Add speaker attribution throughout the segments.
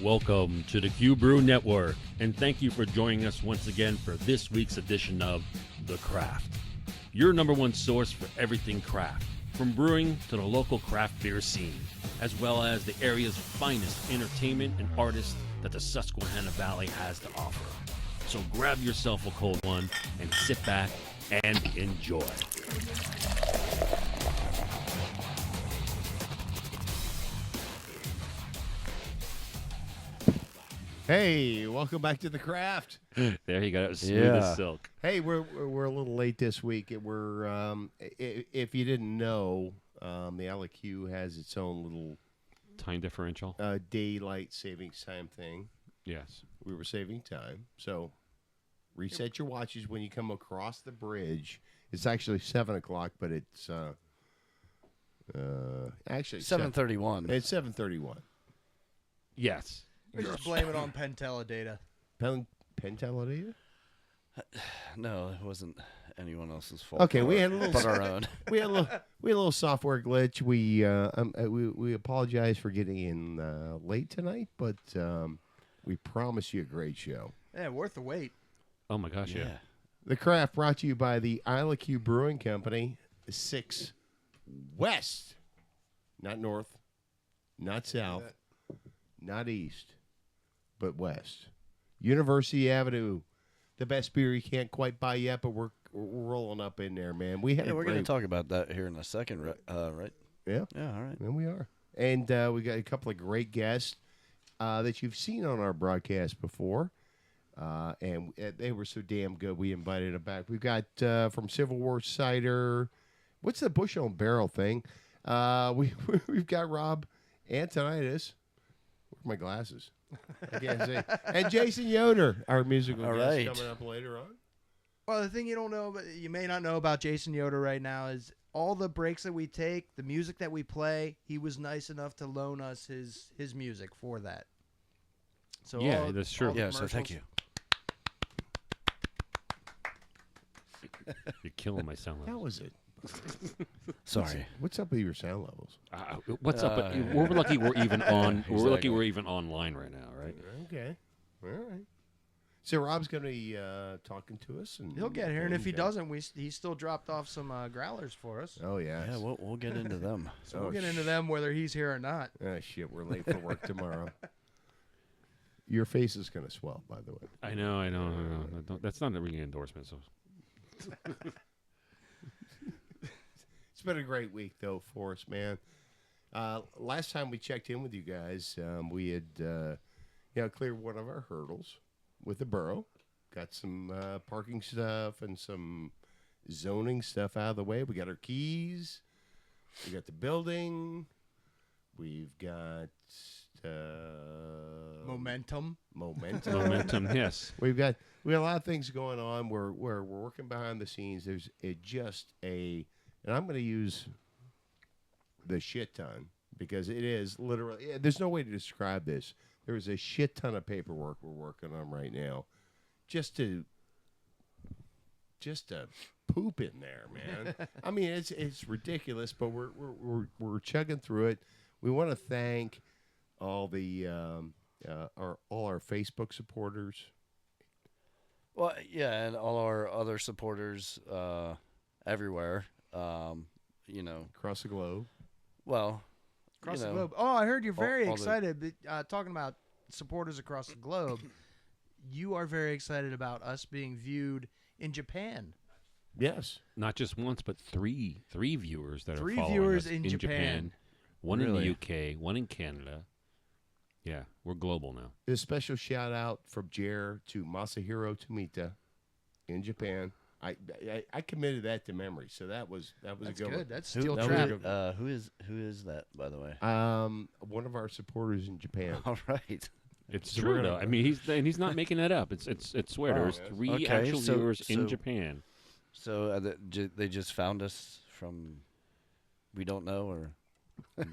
Speaker 1: Welcome to the Brew Network, and thank you for joining us once again for this week's edition of The Craft, your number one source for everything craft, from brewing to the local craft beer scene, as well as the area's finest entertainment and artists that the Susquehanna Valley has to offer. So grab yourself a cold one and sit back and enjoy.
Speaker 2: Hey, welcome back to The Craft.
Speaker 1: There you go. It was smooth as silk.
Speaker 2: Hey, we're a little late this week. We're if you didn't know, the LQ has its own little
Speaker 1: Time differential?
Speaker 2: daylight savings time thing.
Speaker 1: Yes.
Speaker 2: We were saving time, so reset your watches when you come across the bridge. It's actually 7 o'clock, but it's actually
Speaker 3: 7:31.
Speaker 2: It's 7:31.
Speaker 1: Yes.
Speaker 4: We just blame it on Pentella data.
Speaker 2: Pentella?
Speaker 3: No, it wasn't anyone else's fault.
Speaker 2: Okay, we had a little
Speaker 3: but our own.
Speaker 2: we had a little software glitch. We apologize for getting in late tonight, but we promise you a great show.
Speaker 4: Yeah, worth the wait.
Speaker 1: Oh my gosh, yeah.
Speaker 2: The Craft brought to you by the ILQ Brewing Company, 6 West, not North, not South, not East, but West. University Avenue, the best beer you can't quite buy yet, but we're rolling up in there, man. We're
Speaker 3: going to talk about that here in a second, right?
Speaker 2: Yeah.
Speaker 3: Yeah, all right.
Speaker 2: And we are. And we got a couple of great guests that you've seen on our broadcast before. And they were so damn good, we invited them back. We've got from Civil War Cider. What's the bushel and barrel thing? We've got Rob Antonitis. Where are my glasses? I can't see. And Jason Yoder, our musical guest, coming up later on.
Speaker 4: Well, the thing you don't know, but you may not know about Jason Yoder right now is all the breaks that we take, the music that we play. He was nice enough to loan us his music for that. So
Speaker 1: yeah, that's true.
Speaker 3: Yeah, so thank you.
Speaker 1: You're killing my sound
Speaker 2: How
Speaker 1: levels.
Speaker 2: was it?
Speaker 3: Sorry.
Speaker 2: What's up with your sound levels?
Speaker 1: What's up? We're lucky we're even on. We're lucky we're even online right now, right?
Speaker 2: Okay. All right. So Rob's going to be talking to us. And
Speaker 4: He'll get here, and if he doesn't, he still dropped off some growlers for us.
Speaker 2: Oh, yeah.
Speaker 3: Yeah, we'll get into them.
Speaker 4: So we'll get into them whether he's here or not.
Speaker 2: Oh, shit. We're late for work tomorrow. Your face is going to swell, by the way.
Speaker 1: I know. That's not a ringing endorsement. So
Speaker 2: It's been a great week, though, for us, man. Last time we checked in with you guys, we had cleared one of our hurdles with the borough. Got some parking stuff and some zoning stuff out of the way. We got our keys. We got the building. We've got
Speaker 4: Momentum.
Speaker 1: momentum, yes.
Speaker 2: We got a lot of things going on. We're working behind the scenes. There's and I'm going to use the shit ton because it is literally. There's no way to describe this. There is a shit ton of paperwork we're working on right now, just to poop in there, man. I mean, it's ridiculous, but we're chugging through it. We want to thank all the all our Facebook supporters.
Speaker 3: Well, yeah, and all our other supporters everywhere.
Speaker 2: Across the globe.
Speaker 3: Well,
Speaker 4: Across the globe. Oh, I heard you're very excited. Talking about supporters across the globe, you are very excited about us being viewed in Japan.
Speaker 2: Yes.
Speaker 1: Not just once, but three viewers that
Speaker 4: Three
Speaker 1: are following
Speaker 4: viewers
Speaker 1: us
Speaker 4: in Japan.
Speaker 1: One in the
Speaker 3: Really?
Speaker 1: UK, one in Canada. Yeah, we're global now.
Speaker 2: A special shout out from Jer to Masahiro Tomita in Japan. I committed that to memory, so that was
Speaker 4: That's
Speaker 2: a
Speaker 4: good.
Speaker 2: good one.
Speaker 4: That's
Speaker 3: Who,
Speaker 4: steel
Speaker 3: who
Speaker 4: trap.
Speaker 3: is- who is that, by the way?
Speaker 2: One of our supporters in Japan.
Speaker 3: All right.
Speaker 1: It's
Speaker 2: So
Speaker 1: true
Speaker 2: we're
Speaker 1: though.
Speaker 2: gonna-
Speaker 1: I mean, he's not making that up. It's swear. There's
Speaker 2: yes.
Speaker 1: three
Speaker 3: Okay,
Speaker 1: actual
Speaker 3: so-
Speaker 1: viewers in
Speaker 3: so-
Speaker 1: Japan.
Speaker 3: So they just found us from we don't know, or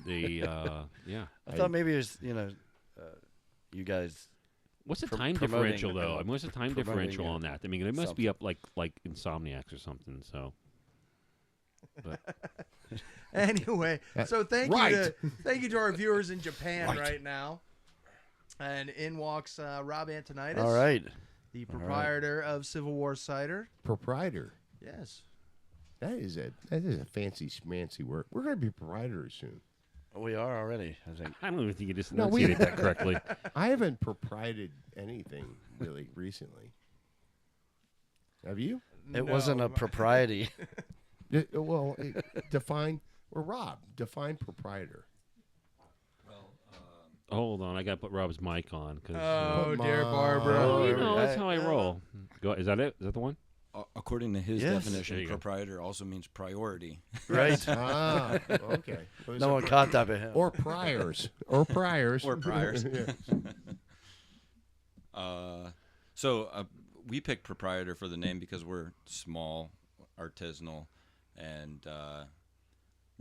Speaker 1: Yeah.
Speaker 3: I thought maybe it was you guys.
Speaker 1: What's the
Speaker 3: Pr-
Speaker 1: time
Speaker 3: promoting-
Speaker 1: differential though? I mean, what's the time
Speaker 3: promoting
Speaker 1: differential
Speaker 3: it.
Speaker 1: on that? I mean, they must be up like Insomniacs or something. So, but
Speaker 4: Anyway, so thank
Speaker 2: Right.
Speaker 4: you to our viewers in Japan right now. And in walks Rob Antonitis.
Speaker 3: All right.
Speaker 4: The proprietor of Civil War Cider.
Speaker 2: Proprietor.
Speaker 4: Yes.
Speaker 2: That is a fancy schmancy word. We're going to be proprietors soon.
Speaker 3: We are already, I think.
Speaker 1: I don't even think you just
Speaker 2: No,
Speaker 1: enunciated that correctly.
Speaker 2: I haven't proprieted anything really recently. Have you?
Speaker 3: It wasn't a propriety.
Speaker 2: Well, define, or Rob, define proprietor.
Speaker 1: Hold on, I got to put Rob's mic on.
Speaker 4: Oh,
Speaker 2: Come
Speaker 4: dear
Speaker 2: on.
Speaker 4: Barbara.
Speaker 1: Oh, you know, that's how I roll. Go, is that it? Is that the one?
Speaker 5: According to his
Speaker 3: Yes.
Speaker 1: There
Speaker 5: definition,
Speaker 1: you go.
Speaker 5: proprietor also means priority.
Speaker 3: Right.
Speaker 2: Ah, okay.
Speaker 3: No one caught that but him.
Speaker 2: Or priors. Or priors.
Speaker 5: Or priors.
Speaker 2: Yeah.
Speaker 5: So we picked proprietor for the name because we're small, artisanal, and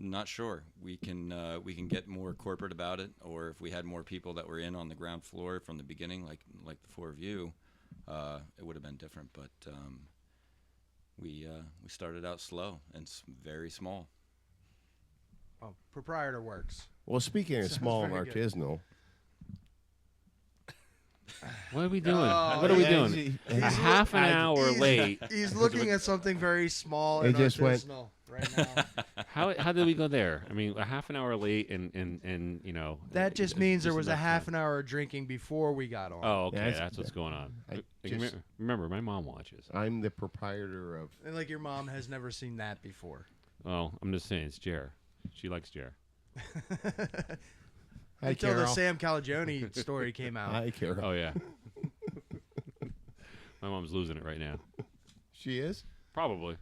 Speaker 5: not sure. We can get more corporate about it, or if we had more people that were in on the ground floor from the beginning, like the four of you, it would have been different. But we started out slow and very small.
Speaker 4: Oh, proprietor works.
Speaker 2: Well, speaking of
Speaker 4: Sounds
Speaker 2: small and
Speaker 4: very good.
Speaker 2: artisanal,
Speaker 1: What are we doing?
Speaker 4: Oh,
Speaker 1: what are we
Speaker 2: yeah,
Speaker 1: doing?
Speaker 2: he's-
Speaker 1: A half an hour late.
Speaker 4: He's looking at something very small
Speaker 2: He
Speaker 4: and
Speaker 2: just went-
Speaker 4: artisanal right now.
Speaker 1: How did we go there? I mean, a half an hour late, and you know.
Speaker 4: That just means there was a
Speaker 1: enough
Speaker 4: half
Speaker 1: time.
Speaker 4: an hour of drinking before we got on.
Speaker 1: Oh, okay,
Speaker 2: That's-
Speaker 1: that's what's going on.
Speaker 2: I
Speaker 1: Remember-
Speaker 2: just-
Speaker 1: Remember, my mom watches.
Speaker 2: I'm the proprietor of.
Speaker 4: And like your mom has never seen that before.
Speaker 1: Well, I'm just saying, it's Jer. She likes Jer.
Speaker 2: Hi,
Speaker 4: Until the
Speaker 2: Carol.
Speaker 4: Sam Calagione story came out.
Speaker 2: Hi, Carol.
Speaker 1: Oh yeah. My mom's losing it right now.
Speaker 2: She is?
Speaker 1: Probably.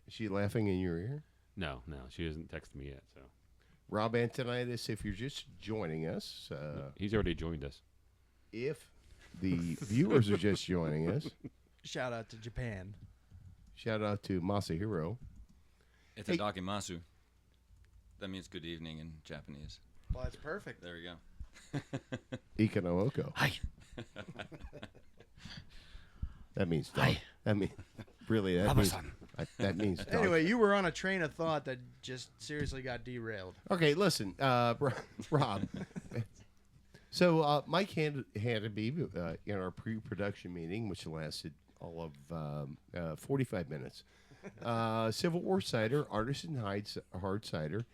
Speaker 2: Is she laughing in your ear?
Speaker 1: No, she hasn't texted me yet. So
Speaker 2: Rob Antonitis, if you're just joining us,
Speaker 1: he's already joined us.
Speaker 2: if the viewers are just joining us,
Speaker 4: Shout out to Japan.
Speaker 2: shout out to Masahiro.
Speaker 5: It's
Speaker 2: Hey.
Speaker 5: a dakimasu. That means good evening in Japanese.
Speaker 4: Well, that's perfect.
Speaker 5: There we go.
Speaker 2: Ikanooko.
Speaker 3: Hi.
Speaker 2: That means dog.
Speaker 3: Hi.
Speaker 2: That mean really that means
Speaker 3: Raba-san.
Speaker 2: that means dog.
Speaker 4: Anyway, you were on a train of thought that just seriously got derailed.
Speaker 2: Okay, listen, Rob. So Mike handed me in our pre-production meeting, which lasted all of 45 minutes. Civil War cider, artisan hard cider.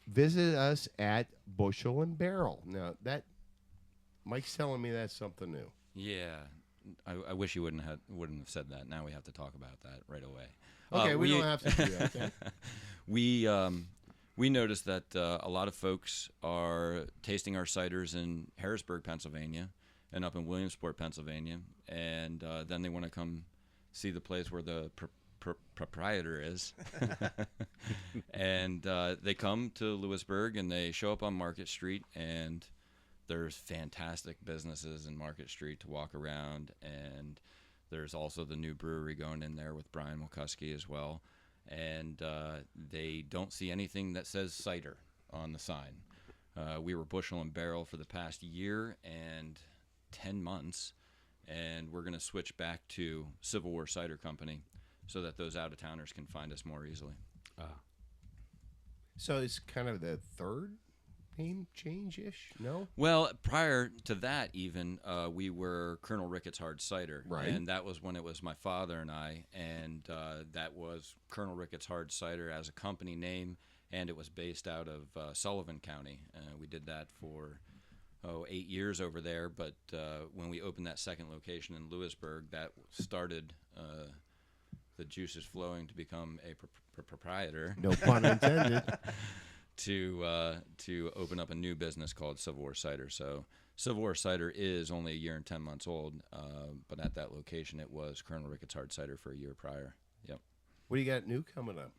Speaker 2: Visit us at Bushel and Barrel. Now that Mike's telling me that's something new.
Speaker 5: Yeah, I wish you wouldn't have said that. Now we have to talk about that right away.
Speaker 2: Okay, we don't have to do that. Okay.
Speaker 5: We noticed that a lot of folks are tasting our ciders in Harrisburg, Pennsylvania, and up in Williamsport, Pennsylvania, and then they want to come see the place where the proprietor is. And they come to Lewisburg and they show up on Market Street, and there's fantastic businesses in Market Street to walk around, and there's also the new brewery going in there with Brian Mulkusky as well. And they don't see anything that says cider on the sign. We were Bushel and Barrel for the past year and 10 months, and we're going to switch back to Civil War Cider Company so that those out-of-towners can find us more easily.
Speaker 2: So it's kind of the third name change-ish, no?
Speaker 5: Well, prior to that, even we were Colonel Ricketts Hard Cider,
Speaker 2: Right.
Speaker 5: And that was when it was my father and I, and that was Colonel Ricketts Hard Cider as a company name, and it was based out of Sullivan County. We did that for 8 years over there, but when we opened that second location in Lewisburg, that started the juices flowing to become a proprietor.
Speaker 2: No pun intended.
Speaker 5: To open up a new business called Civil War Cider. So Civil War Cider is only a year and 10 months old, but at that location it was Colonel Ricketts Hard Cider for a year prior. Yep.
Speaker 2: What do you got new coming up?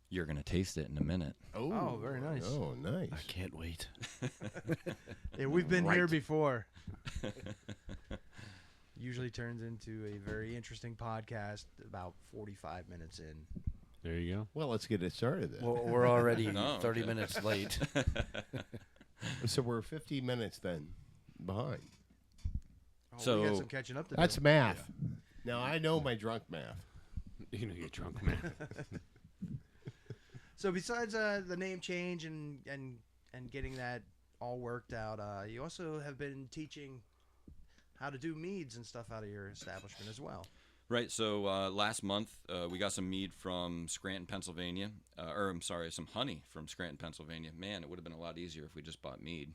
Speaker 5: You're going to taste it in a minute.
Speaker 4: Oh, very nice.
Speaker 2: Oh, nice.
Speaker 3: I can't wait.
Speaker 4: Yeah, we've been here
Speaker 2: Right.
Speaker 4: before. Usually turns into a very interesting podcast about 45 minutes in.
Speaker 1: There you go.
Speaker 2: Well, let's get it started then.
Speaker 3: Well, we're already
Speaker 5: No,
Speaker 3: 30
Speaker 5: okay.
Speaker 3: minutes late.
Speaker 2: So we're 50 minutes then behind.
Speaker 4: Oh, we
Speaker 5: So-
Speaker 4: got some catching up to
Speaker 2: That's
Speaker 4: do.
Speaker 2: math. Now I know my drunk math.
Speaker 1: You know you're drunk, man.
Speaker 4: So besides the name change and getting that all worked out. You also have been teaching how to do meads and stuff out of your establishment as well.
Speaker 5: Right. So last month we got some mead from Scranton, Pennsylvania, or I'm sorry, some honey from Scranton, Pennsylvania. Man, it would have been a lot easier if we just bought mead.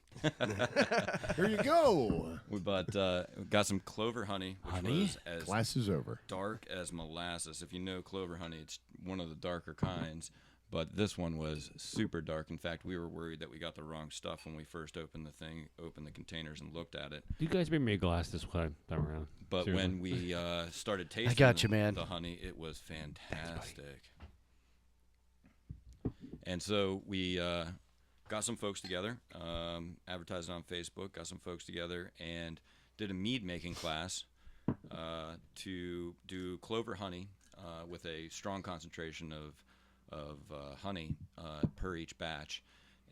Speaker 2: Here you go.
Speaker 5: We got some clover honey, which was as
Speaker 2: Class is over.
Speaker 5: dark as molasses. If you know clover honey, it's one of the darker kinds. But this one was super dark. In fact, we were worried that we got the wrong stuff when we first opened the containers and looked at it.
Speaker 1: You guys made me a glass this time around.
Speaker 5: But
Speaker 1: Seriously.
Speaker 5: when we started tasting
Speaker 3: got you, man.
Speaker 5: the honey, it was fantastic. And so we got some folks together, advertised it on Facebook, got some folks together, and did a mead making class to do clover honey with a strong concentration of honey per each batch,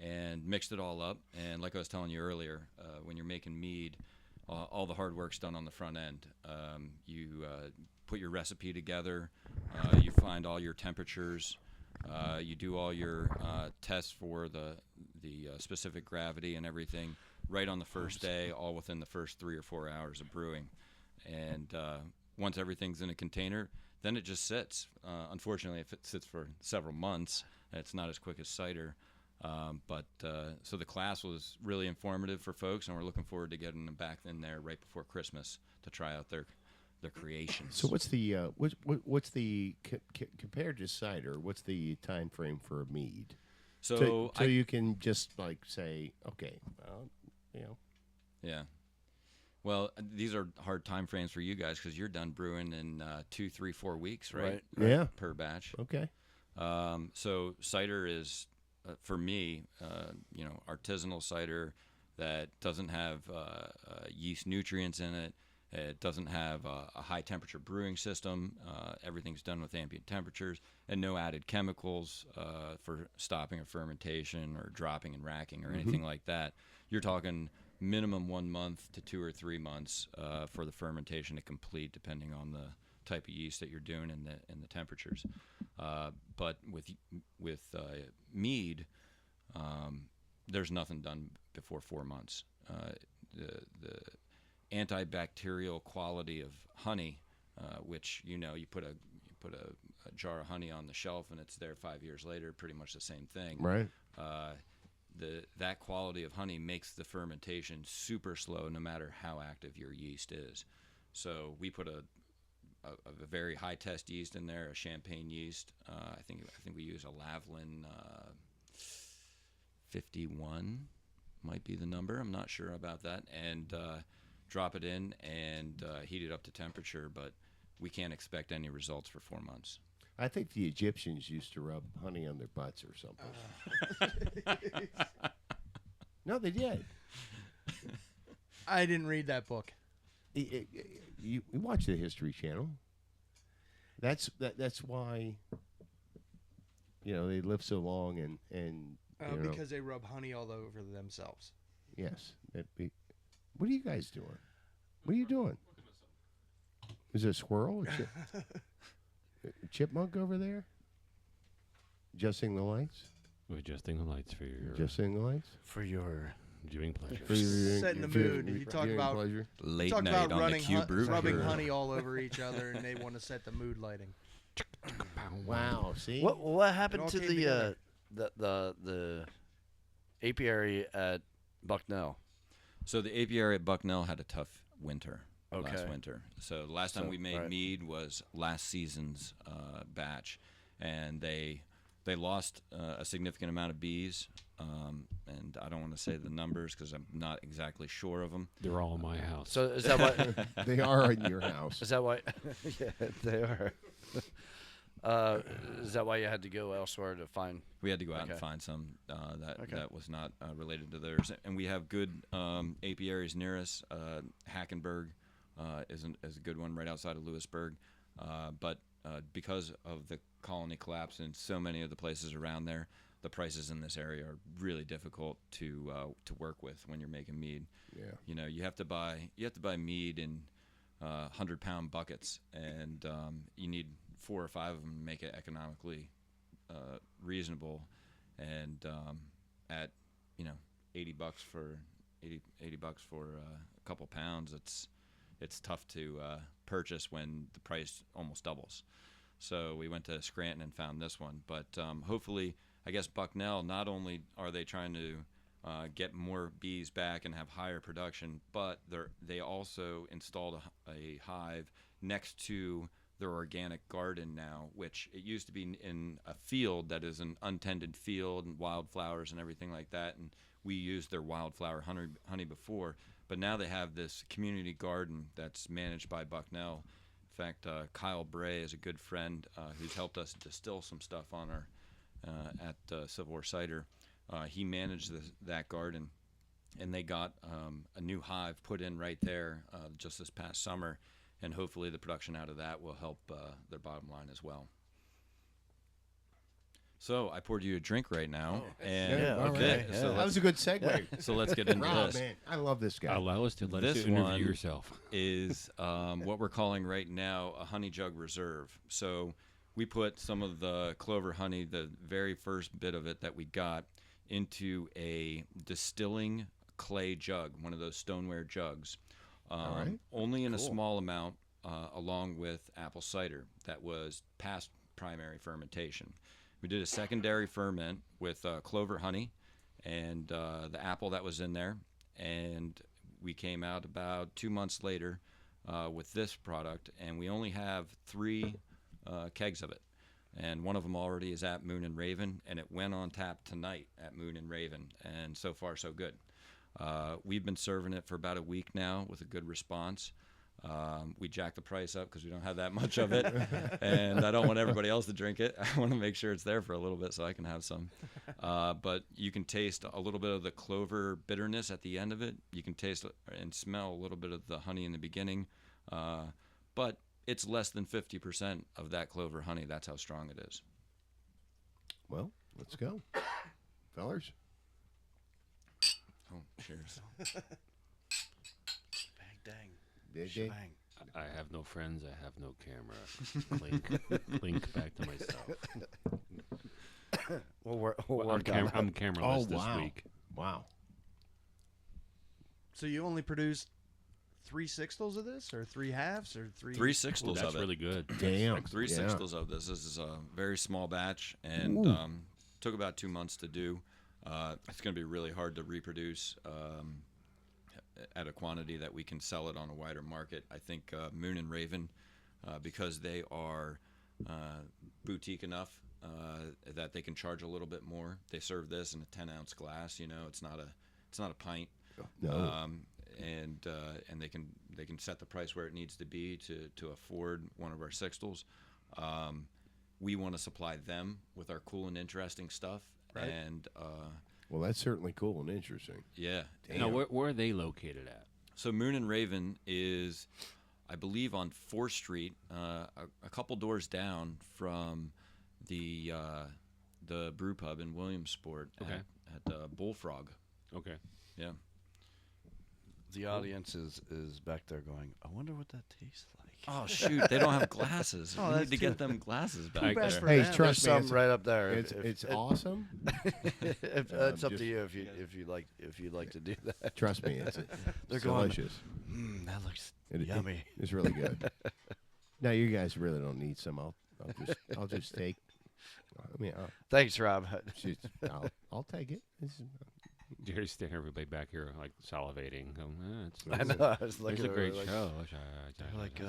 Speaker 5: and mixed it all up. And like I was telling you earlier, when you're making mead, all the hard work's done on the front end. You put your recipe together, you find all your temperatures, you do all your tests for the specific gravity and everything right on the first day, all within the first 3 or 4 hours of brewing. And once everything's in a container, then it just sits. Unfortunately, if it sits for several months, it's not as quick as cider. So the class was really informative for folks, and we're looking forward to getting them back in there right before Christmas to try out their creations.
Speaker 2: So what's the compared to cider? What's the time frame for a mead?
Speaker 5: So
Speaker 2: you can just like say, okay, well,
Speaker 5: yeah. Well, these are hard time frames for you guys because you're done brewing in 2, 3, 4 weeks, right?
Speaker 2: Yeah.
Speaker 5: Per batch.
Speaker 2: Okay.
Speaker 5: So cider is, for me, artisanal cider that doesn't have yeast nutrients in it. It doesn't have a high temperature brewing system. Everything's done with ambient temperatures and no added chemicals for stopping a fermentation or dropping and racking or anything like that. You're talking minimum 1 month to 2 or 3 months for the fermentation to complete, depending on the type of yeast that you're doing and the temperatures. But with mead, there's nothing done before 4 months. The antibacterial quality of honey, which you put a jar of honey on the shelf and it's there 5 years later, pretty much the same thing.
Speaker 2: Right.
Speaker 5: That quality of honey makes the fermentation super slow, no matter how active your yeast is. So we put a very high test yeast in there, a champagne yeast. I think we use a Lavlin 51 might be the number. I'm not sure about that. And drop it in and heat it up to temperature, but we can't expect any results for 4 months.
Speaker 2: I think the Egyptians used to rub honey on their butts or something. No, they did.
Speaker 4: I didn't read that book.
Speaker 2: You watch the History Channel. That's why they live so long and
Speaker 4: Because they rub honey all over themselves.
Speaker 2: yes. What are you guys doing? What are you doing? Is it a squirrel? A chipmunk over there? Adjusting the lights?
Speaker 1: We're adjusting the lights for your
Speaker 2: Adjusting the lights?
Speaker 3: For your
Speaker 1: viewing pleasure.
Speaker 2: For your
Speaker 4: Setting the mood. You talk
Speaker 2: viewing
Speaker 4: about
Speaker 2: pleasure?
Speaker 5: Late
Speaker 4: talk
Speaker 5: night
Speaker 4: about
Speaker 5: on the Q Brew
Speaker 4: rubbing
Speaker 5: Crew.
Speaker 4: honey all over each other, and they want to set the mood lighting.
Speaker 2: Wow, see?
Speaker 3: what
Speaker 4: It
Speaker 3: happened
Speaker 4: all
Speaker 3: to
Speaker 4: came together.
Speaker 3: the apiary at Bucknell?
Speaker 5: So the apiary at Bucknell had a tough winter last
Speaker 3: Okay.
Speaker 5: winter. So the last time
Speaker 3: So,
Speaker 5: we made
Speaker 3: right.
Speaker 5: mead was last season's batch, and they lost a significant amount of bees. And I don't want to say the numbers because I'm not exactly sure of them.
Speaker 1: They're all in my house.
Speaker 3: So is that why?
Speaker 2: They are in your house.
Speaker 3: Is that why? Yeah, they are. Is that why you had to go elsewhere to find?
Speaker 5: We had to go out
Speaker 3: Okay.
Speaker 5: and find some
Speaker 3: Okay.
Speaker 5: that was not related to theirs, and we have good apiaries near us. Hackenberg is a good one right outside of Lewisburg, but because of the colony collapse and so many of the places around there, the prices in this area are really difficult to work with when you're making mead.
Speaker 2: Yeah.
Speaker 5: You have to buy mead in 100-pound buckets, and you need 4 or 5 of them to make it economically reasonable. And at $80 for 80 bucks for a couple pounds. It's tough to purchase when the price almost doubles. So we went to Scranton and found this one. But hopefully, I guess Bucknell, not only are they trying to get more bees back and have higher production, but they also installed a hive next to their organic garden now, which it used to be in a field that is an untended field and wildflowers and everything like that. And we used their wildflower honey before, but now they have this community garden that's managed by Bucknell. In fact, Kyle Bray is a good friend who's helped us distill some stuff on our at Civil War Cider. He managed that garden, and they got a new hive put in right there just this past summer, and hopefully the production out of that will help their bottom line as well. So I poured you a drink right now, and
Speaker 3: Yeah, okay, yeah.
Speaker 5: so
Speaker 2: That was a good segue.
Speaker 5: let's get into
Speaker 2: Rob,
Speaker 5: this.
Speaker 2: man, I love this guy.
Speaker 1: Allow us to let
Speaker 5: This
Speaker 1: us interview
Speaker 5: one
Speaker 1: yourself.
Speaker 5: Is what we're calling right now a honey jug reserve. So we put some of the clover honey, the very first bit of it that we got, into a distilling clay jug, one of those stoneware jugs,
Speaker 2: All right.
Speaker 5: only in a small amount, along with apple cider that was past primary fermentation. We did a secondary ferment with clover honey and the apple that was in there, and we came out about 2 months later with this product, and we only have 3 kegs of it. And one of them already is at Moon and Raven, and it went on tap tonight at Moon and Raven, and so far so good. We've been serving it for about a week now with a good response. We jacked the price up because we don't have that much of it, and I don't want everybody else to drink it. I want to make sure it's there for a little bit so I can have some. But you can taste a little bit of the clover bitterness at the end of it. You can taste and smell a little bit of the honey in the beginning, but it's less than 50% of that clover honey. That's how strong it is.
Speaker 2: Well, let's go, fellers.
Speaker 5: Oh, cheers.
Speaker 3: Bang, dang.
Speaker 2: Big day.
Speaker 3: Shebang.
Speaker 1: I have no friends. I have no camera. Clink back to myself.
Speaker 3: We'll work on
Speaker 1: I'm
Speaker 3: that.
Speaker 1: cameraless this
Speaker 2: wow.
Speaker 1: week.
Speaker 2: Wow.
Speaker 4: So you only produced 3 sixtels of this, or 3 halves, or 3?
Speaker 5: 3
Speaker 1: Ooh,
Speaker 5: sixtels
Speaker 1: that's
Speaker 5: of it.
Speaker 1: really good.
Speaker 2: Damn.
Speaker 5: 3
Speaker 2: Yeah.
Speaker 5: sixtels of this. This is a very small batch, and took about 2 months to do. It's going to be really hard to reproduce at a quantity that we can sell it on a wider market. I think Moon and Raven, because they are boutique enough that they can charge a little bit more. They serve this in a 10-ounce glass. You know, it's not a pint.
Speaker 2: No.
Speaker 5: And they can set the price where it needs to be to afford one of our sixtels. We want to supply them with our cool and interesting stuff.
Speaker 4: Right.
Speaker 5: And
Speaker 2: Well, that's certainly cool and interesting.
Speaker 5: yeah.
Speaker 1: Now, where are they located at?
Speaker 5: So Moon and Raven is, I believe, on 4th Street, a couple doors down from the brew pub in Williamsport at Bullfrog.
Speaker 1: Okay.
Speaker 5: Yeah.
Speaker 3: The audience is back there going, I wonder what that tastes like.
Speaker 5: Oh shoot! They don't have glasses.
Speaker 4: Oh,
Speaker 5: we
Speaker 4: that's
Speaker 5: need to get them glasses back
Speaker 1: Too
Speaker 4: bad
Speaker 5: there.
Speaker 4: for
Speaker 2: Hey,
Speaker 4: them.
Speaker 2: trust me,
Speaker 3: There's
Speaker 2: it's,
Speaker 3: some right up there.
Speaker 2: it's awesome.
Speaker 3: It's up
Speaker 2: just-
Speaker 3: to you if you'd like to do that.
Speaker 2: Trust me, it's
Speaker 3: They're going,
Speaker 2: delicious.
Speaker 3: That looks
Speaker 2: It-
Speaker 3: yummy.
Speaker 2: It's really good. Now you guys really don't need some. I'll just take. I mean,
Speaker 3: Thanks, Rob.
Speaker 2: I'll take it.
Speaker 1: Jerry's standing everybody back here like salivating. It's
Speaker 3: I know. I was
Speaker 1: It's
Speaker 3: looking
Speaker 1: a
Speaker 3: at
Speaker 1: great
Speaker 3: her like,
Speaker 1: show.
Speaker 3: they're like,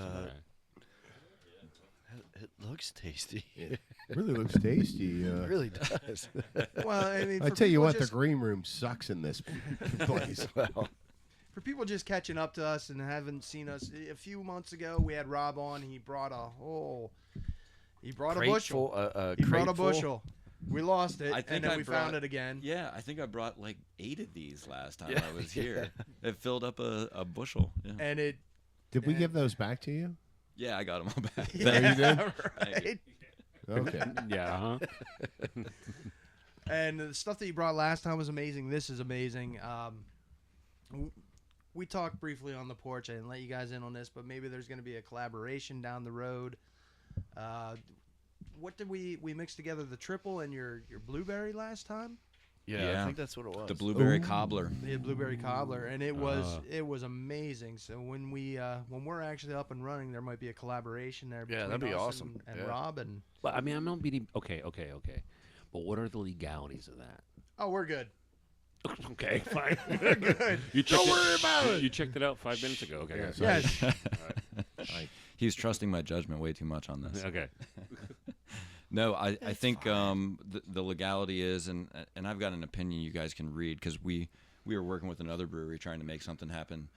Speaker 3: it looks tasty.
Speaker 2: It really looks tasty.
Speaker 3: It really does.
Speaker 4: Well, I mean,
Speaker 2: I
Speaker 4: for
Speaker 2: tell you
Speaker 4: people
Speaker 2: what, the
Speaker 4: just-
Speaker 2: green room sucks in this place.
Speaker 3: Well,
Speaker 4: For people just catching up to us and haven't seen us, a few months ago we had Rob on. He brought a bushel. He brought a bushel. We lost it,
Speaker 5: I think
Speaker 4: and then
Speaker 5: I
Speaker 4: we
Speaker 5: brought-
Speaker 4: found it again.
Speaker 5: Yeah, I think I brought like 8 of these last time
Speaker 3: Yeah.
Speaker 5: I was here. It filled up a bushel. Yeah.
Speaker 4: And it.
Speaker 2: Did we give those back to you?
Speaker 5: Yeah, I got them all back.
Speaker 2: Yeah, you did?
Speaker 4: Right.
Speaker 2: Okay.
Speaker 1: Yeah, huh?
Speaker 4: And the stuff that you brought last time was amazing. This is amazing. We talked briefly on the porch. I didn't let you guys in on this, but maybe there's going to be a collaboration down the road. What did we mix together? The triple and your blueberry last time?
Speaker 3: Yeah, I think that's what it was.
Speaker 5: The blueberry
Speaker 2: Ooh.
Speaker 5: cobbler.
Speaker 4: The blueberry cobbler, and it was amazing. So when we're actually up and running, there might be a collaboration there.
Speaker 3: Yeah,
Speaker 4: between
Speaker 3: that'd be
Speaker 4: us
Speaker 3: awesome.
Speaker 4: And
Speaker 3: Yeah.
Speaker 4: Rob and
Speaker 1: But I mean, I'm not beating. Okay. But what are the legalities of that?
Speaker 4: oh, we're good.
Speaker 1: Okay, fine.
Speaker 4: Good.
Speaker 1: You checked
Speaker 2: Don't worry about it.
Speaker 1: You checked it out 5 minutes ago. Okay.
Speaker 2: Yes.
Speaker 4: Yes.
Speaker 5: He's trusting my judgment way too much on this.
Speaker 1: Okay.
Speaker 5: No, I think the legality is, and I've got an opinion you guys can read, because we were working with another brewery trying to make something happen,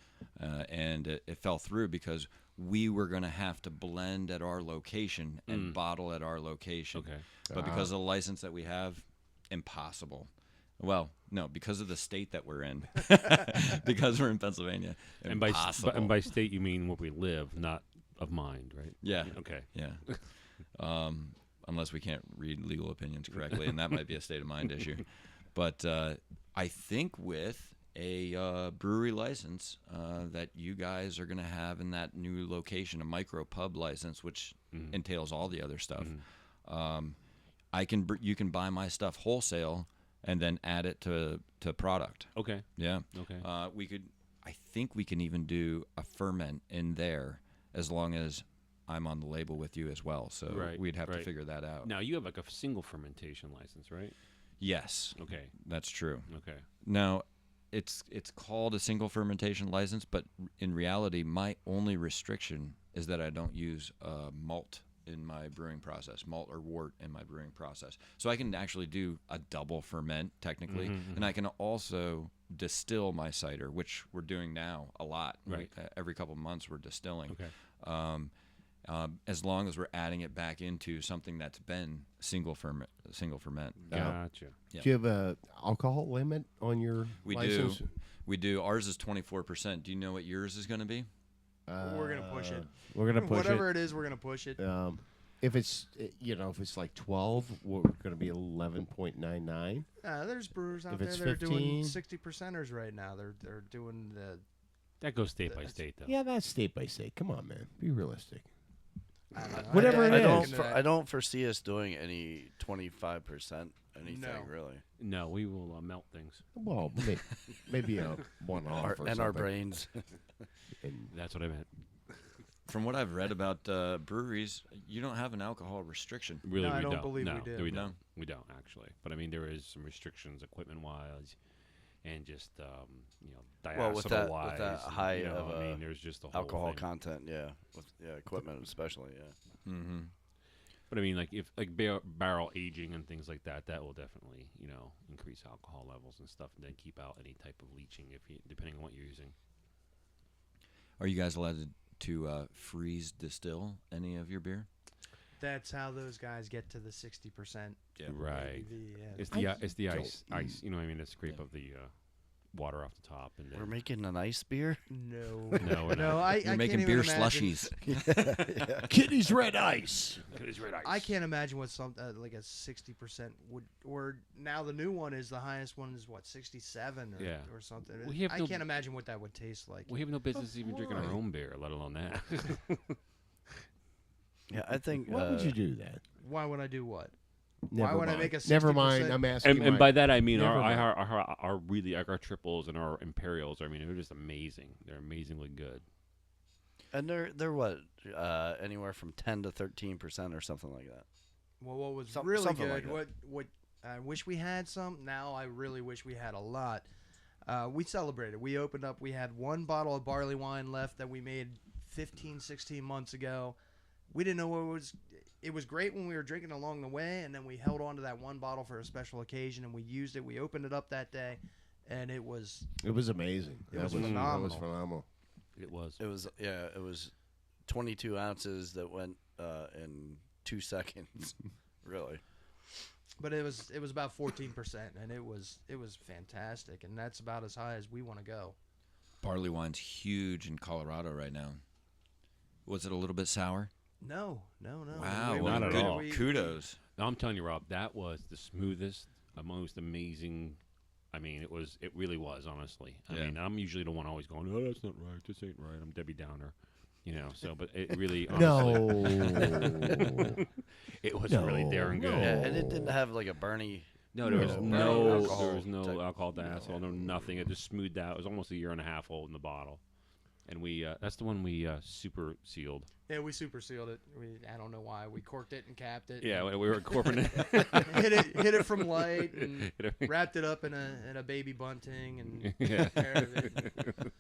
Speaker 5: and it fell through because we were going to have to blend at our location and bottle at our location.
Speaker 1: Okay.
Speaker 5: But because of the license that we have, impossible. Well, no, because of the state that we're in, because we're in Pennsylvania,
Speaker 1: And by
Speaker 5: impossible.
Speaker 1: and by state you mean where we live, not of mind, right?
Speaker 5: Yeah.
Speaker 1: Okay.
Speaker 5: Yeah. Unless we can't read legal opinions correctly, and that might be a state of mind issue. But I think with a brewery license that you guys are going to have in that new location, a micro pub license, which entails all the other stuff, you can buy my stuff wholesale and then add it to product.
Speaker 1: Okay.
Speaker 5: Yeah.
Speaker 1: Okay.
Speaker 5: I think we can even do a ferment in there as long as I'm on the label with you as well. So
Speaker 1: Right,
Speaker 5: we'd have to
Speaker 1: right.
Speaker 5: figure that out.
Speaker 1: Now you have like a single fermentation license, right?
Speaker 5: Yes,
Speaker 1: Okay.
Speaker 5: that's true.
Speaker 1: Okay.
Speaker 5: Now, it's called a single fermentation license, but in reality, my only restriction is that I don't use malt in my brewing process, malt or wort in my brewing process. So I can actually do a double ferment technically, and I can also distill my cider, which we're doing now a lot.
Speaker 1: Right.
Speaker 5: Every couple of months we're distilling.
Speaker 1: Okay.
Speaker 5: As long as we're adding it back into something that's been single ferment.
Speaker 1: Gotcha.
Speaker 5: Yeah.
Speaker 2: Do you have a alcohol limit on your
Speaker 5: We
Speaker 2: license?
Speaker 5: do. We do. Ours is 24%. Do you know what yours is going to be?
Speaker 4: We're gonna push it.
Speaker 2: We're gonna push
Speaker 4: Whatever it is, we're gonna push it.
Speaker 2: If it's if it's like 12, we're gonna be 11.99.
Speaker 4: There's brewers out
Speaker 2: If
Speaker 4: there
Speaker 2: it's
Speaker 4: that are doing
Speaker 2: 15.
Speaker 4: 60%ers right now. They're doing the.
Speaker 1: That goes state by state, though.
Speaker 2: Yeah, that's state by state. Come on, man, be realistic.
Speaker 4: I don't know.
Speaker 2: Whatever it
Speaker 3: I
Speaker 2: is.
Speaker 3: I don't foresee us doing any 25% anything
Speaker 4: No.
Speaker 3: really.
Speaker 1: No, we will melt things.
Speaker 2: Well, maybe a one-off or
Speaker 3: And
Speaker 2: something.
Speaker 3: our brains.
Speaker 2: And
Speaker 1: That's what I meant.
Speaker 5: From what I've read about breweries, you don't have an alcohol restriction.
Speaker 1: Really,
Speaker 4: No,
Speaker 1: we
Speaker 4: I don't
Speaker 1: don't.
Speaker 4: believe we
Speaker 1: no,
Speaker 4: do.
Speaker 1: We
Speaker 5: No.
Speaker 1: don't. We don't actually. But I mean, there is some restrictions, equipment-wise, and just
Speaker 3: Well, with that- with
Speaker 1: diacetyl-wise.
Speaker 3: that high of
Speaker 1: I
Speaker 3: a
Speaker 1: mean, there's just a whole
Speaker 3: Alcohol
Speaker 1: thing.
Speaker 3: content, yeah. Equipment especially, yeah.
Speaker 5: Mm-hmm.
Speaker 1: But I mean, like if barrel aging and things like that, that will definitely increase alcohol levels and stuff, and then keep out any type of leaching depending on what you're using.
Speaker 5: Are you guys allowed to freeze distill any of your beer?
Speaker 4: That's how those guys get to the 60%.
Speaker 1: Right.
Speaker 4: ABV, yeah.
Speaker 1: It's the
Speaker 2: don't-
Speaker 1: ice. You know what I mean? The scrape of the water off the top, and then
Speaker 3: We're making an ice beer?
Speaker 4: No.
Speaker 1: No, we're
Speaker 4: no.
Speaker 1: not.
Speaker 4: I
Speaker 5: You're
Speaker 4: can't
Speaker 5: making
Speaker 4: even
Speaker 5: beer
Speaker 4: imagine-
Speaker 5: slushies.
Speaker 2: Kitty's Red Ice.
Speaker 4: I can't imagine what like a 60% would, or now the new one is the highest one is what 67 or,
Speaker 1: Yeah.
Speaker 4: or something.
Speaker 1: We have
Speaker 4: I
Speaker 1: no-
Speaker 4: can't imagine what that would taste like.
Speaker 1: We have no business even drinking our own beer, let alone that.
Speaker 3: Yeah, I think.
Speaker 2: Why would you do that?
Speaker 4: Why would I do what?
Speaker 2: Never
Speaker 4: would I
Speaker 2: mind.
Speaker 4: make a
Speaker 2: Never mind.
Speaker 4: 60%?
Speaker 2: I'm asking.
Speaker 1: and by that I mean
Speaker 2: Never
Speaker 1: our really our triples and our imperials. I mean, they're just amazing. They're amazingly good.
Speaker 3: And they're what? Anywhere from 10 to 13% or something like that.
Speaker 4: Well, what was
Speaker 3: Some-
Speaker 4: really
Speaker 3: something
Speaker 4: good?
Speaker 3: like that.
Speaker 4: What I wish we had some. Now I really wish we had a lot. We celebrated. We opened up. We had one bottle of barley wine left that we made 15, 16 months ago. We didn't know what it was. It was great when we were drinking along the way, and then we held on to that one bottle for a special occasion, and we used it. We opened it up that day, and it was
Speaker 2: It was amazing.
Speaker 4: It was
Speaker 2: That was
Speaker 4: phenomenal.
Speaker 2: phenomenal.
Speaker 1: It was.
Speaker 3: It was 22 ounces that went in 2 seconds. Really.
Speaker 4: But it was about 14%, and it was fantastic, and that's about as high as we want to go.
Speaker 5: Barley wine's huge in Colorado right now. Was it a little bit sour?
Speaker 4: No.
Speaker 5: Wow,
Speaker 4: We-
Speaker 1: not
Speaker 4: we-
Speaker 1: at
Speaker 4: we-
Speaker 1: all.
Speaker 4: we-
Speaker 5: Kudos.
Speaker 1: No, I'm telling you, Rob, that was the smoothest, most amazing. I mean, it really was, honestly. I
Speaker 5: Yeah.
Speaker 1: mean, I'm usually the one always going, "Oh, that's not right. This ain't right." I'm Debbie Downer, So, but it really, honestly,
Speaker 2: No.
Speaker 1: it was
Speaker 2: No,
Speaker 1: really darn good.
Speaker 2: no.
Speaker 3: Yeah, and it didn't have like a burny
Speaker 1: No, there was
Speaker 2: No.
Speaker 1: no
Speaker 3: Alcohol
Speaker 1: there was no
Speaker 3: type-
Speaker 1: alcohol diacetyl, no nothing. It just smoothed out. It was almost a year and a half old in the bottle, and we that's the one we super sealed.
Speaker 4: Yeah, we super sealed it. I don't know why. We corked it and capped it.
Speaker 1: Yeah, we were incorporating.
Speaker 4: hit it from light and wrapped it up in a baby bunting and
Speaker 1: Yeah.
Speaker 4: took care of it.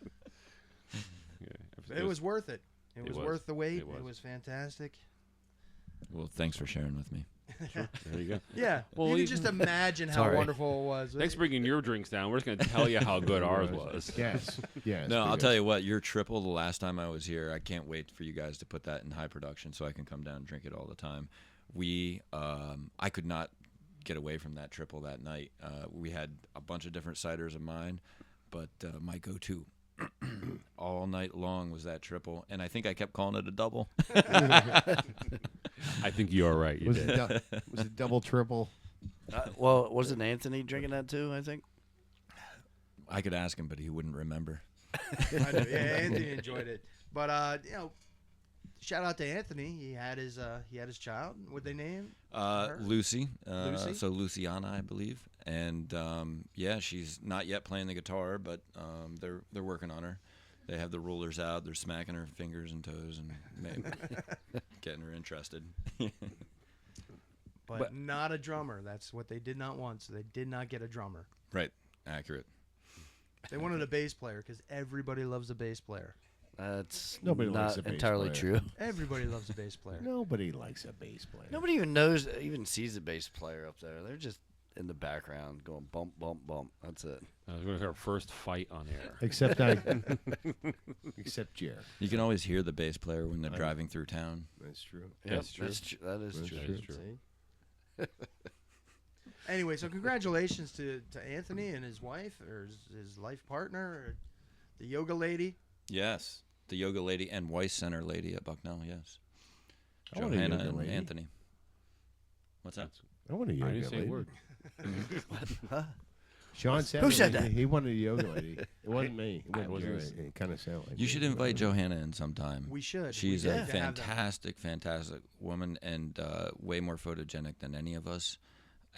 Speaker 1: Yeah,
Speaker 4: It was worth it. It was
Speaker 1: was.
Speaker 4: worth the wait.
Speaker 1: It was.
Speaker 4: It was fantastic.
Speaker 5: Well, thanks for sharing with me.
Speaker 1: There you go.
Speaker 4: Yeah.
Speaker 1: Well,
Speaker 4: you
Speaker 1: we-
Speaker 4: can just imagine how
Speaker 3: Sorry.
Speaker 4: wonderful it was.
Speaker 1: Thanks for bringing your drinks down. We're just going to tell you how good ours was.
Speaker 2: Yes. Yes.
Speaker 5: No, I'll tell you what, your triple the last time I was here, I can't wait for you guys to put that in high production so I can come down and drink it all the time. I could not get away from that triple that night. We had a bunch of different ciders of mine, but my go-to all night long was that triple, and I think I kept calling it a double.
Speaker 1: I think you are right. You
Speaker 2: Was
Speaker 1: did.
Speaker 2: it, was it double, triple?
Speaker 3: Well, wasn't Anthony drinking that too? I think.
Speaker 5: I could ask him, but he wouldn't remember.
Speaker 4: I know. Yeah, Anthony enjoyed it. But shout out to Anthony. He had his child. What'd they name? her?
Speaker 5: Lucy.
Speaker 4: Lucy?
Speaker 5: So Luciana, I believe. And yeah, she's not yet playing the guitar, but they're working on her. They have the rulers out. They're smacking her fingers and toes and getting her interested.
Speaker 4: But not a drummer. That's what they did not want. So they did not get a drummer.
Speaker 5: Right. Accurate.
Speaker 4: They wanted a bass player because everybody loves a bass player.
Speaker 3: That's
Speaker 2: Nobody likes
Speaker 3: not
Speaker 2: a bass
Speaker 3: entirely
Speaker 2: player.
Speaker 3: true.
Speaker 4: Everybody loves a bass player.
Speaker 2: Nobody likes a bass player.
Speaker 3: Nobody even sees a bass player up there. They're just in the background going bump, bump, bump. That's it.
Speaker 1: That was going to be our first fight on air.
Speaker 2: Except except Jer.
Speaker 5: You can always hear the bass player when they're driving through town.
Speaker 2: That's true.
Speaker 1: That's true.
Speaker 3: That is
Speaker 2: That's
Speaker 3: true.
Speaker 2: true.
Speaker 4: See? Anyway, so congratulations to Anthony and his wife or his life partner, or the yoga lady.
Speaker 5: Yes. The yoga lady and Weiss Center lady at Bucknell, yes.
Speaker 2: I want a
Speaker 5: Johanna
Speaker 2: yoga
Speaker 5: and
Speaker 2: lady.
Speaker 5: Anthony. What's that?
Speaker 2: I want a yoga
Speaker 1: I didn't say
Speaker 2: lady.
Speaker 1: a word.
Speaker 2: Sean said
Speaker 3: Who
Speaker 2: it.
Speaker 3: said that?
Speaker 2: He wanted a yoga lady. It wasn't me. It
Speaker 1: I
Speaker 2: wasn't
Speaker 1: wasn't
Speaker 2: Jerry. It kind of sounded like
Speaker 5: You
Speaker 2: me.
Speaker 5: should invite Johanna in sometime.
Speaker 4: We should.
Speaker 5: She's
Speaker 4: We
Speaker 5: a
Speaker 4: need to have them.
Speaker 5: fantastic woman and way more photogenic than any of us.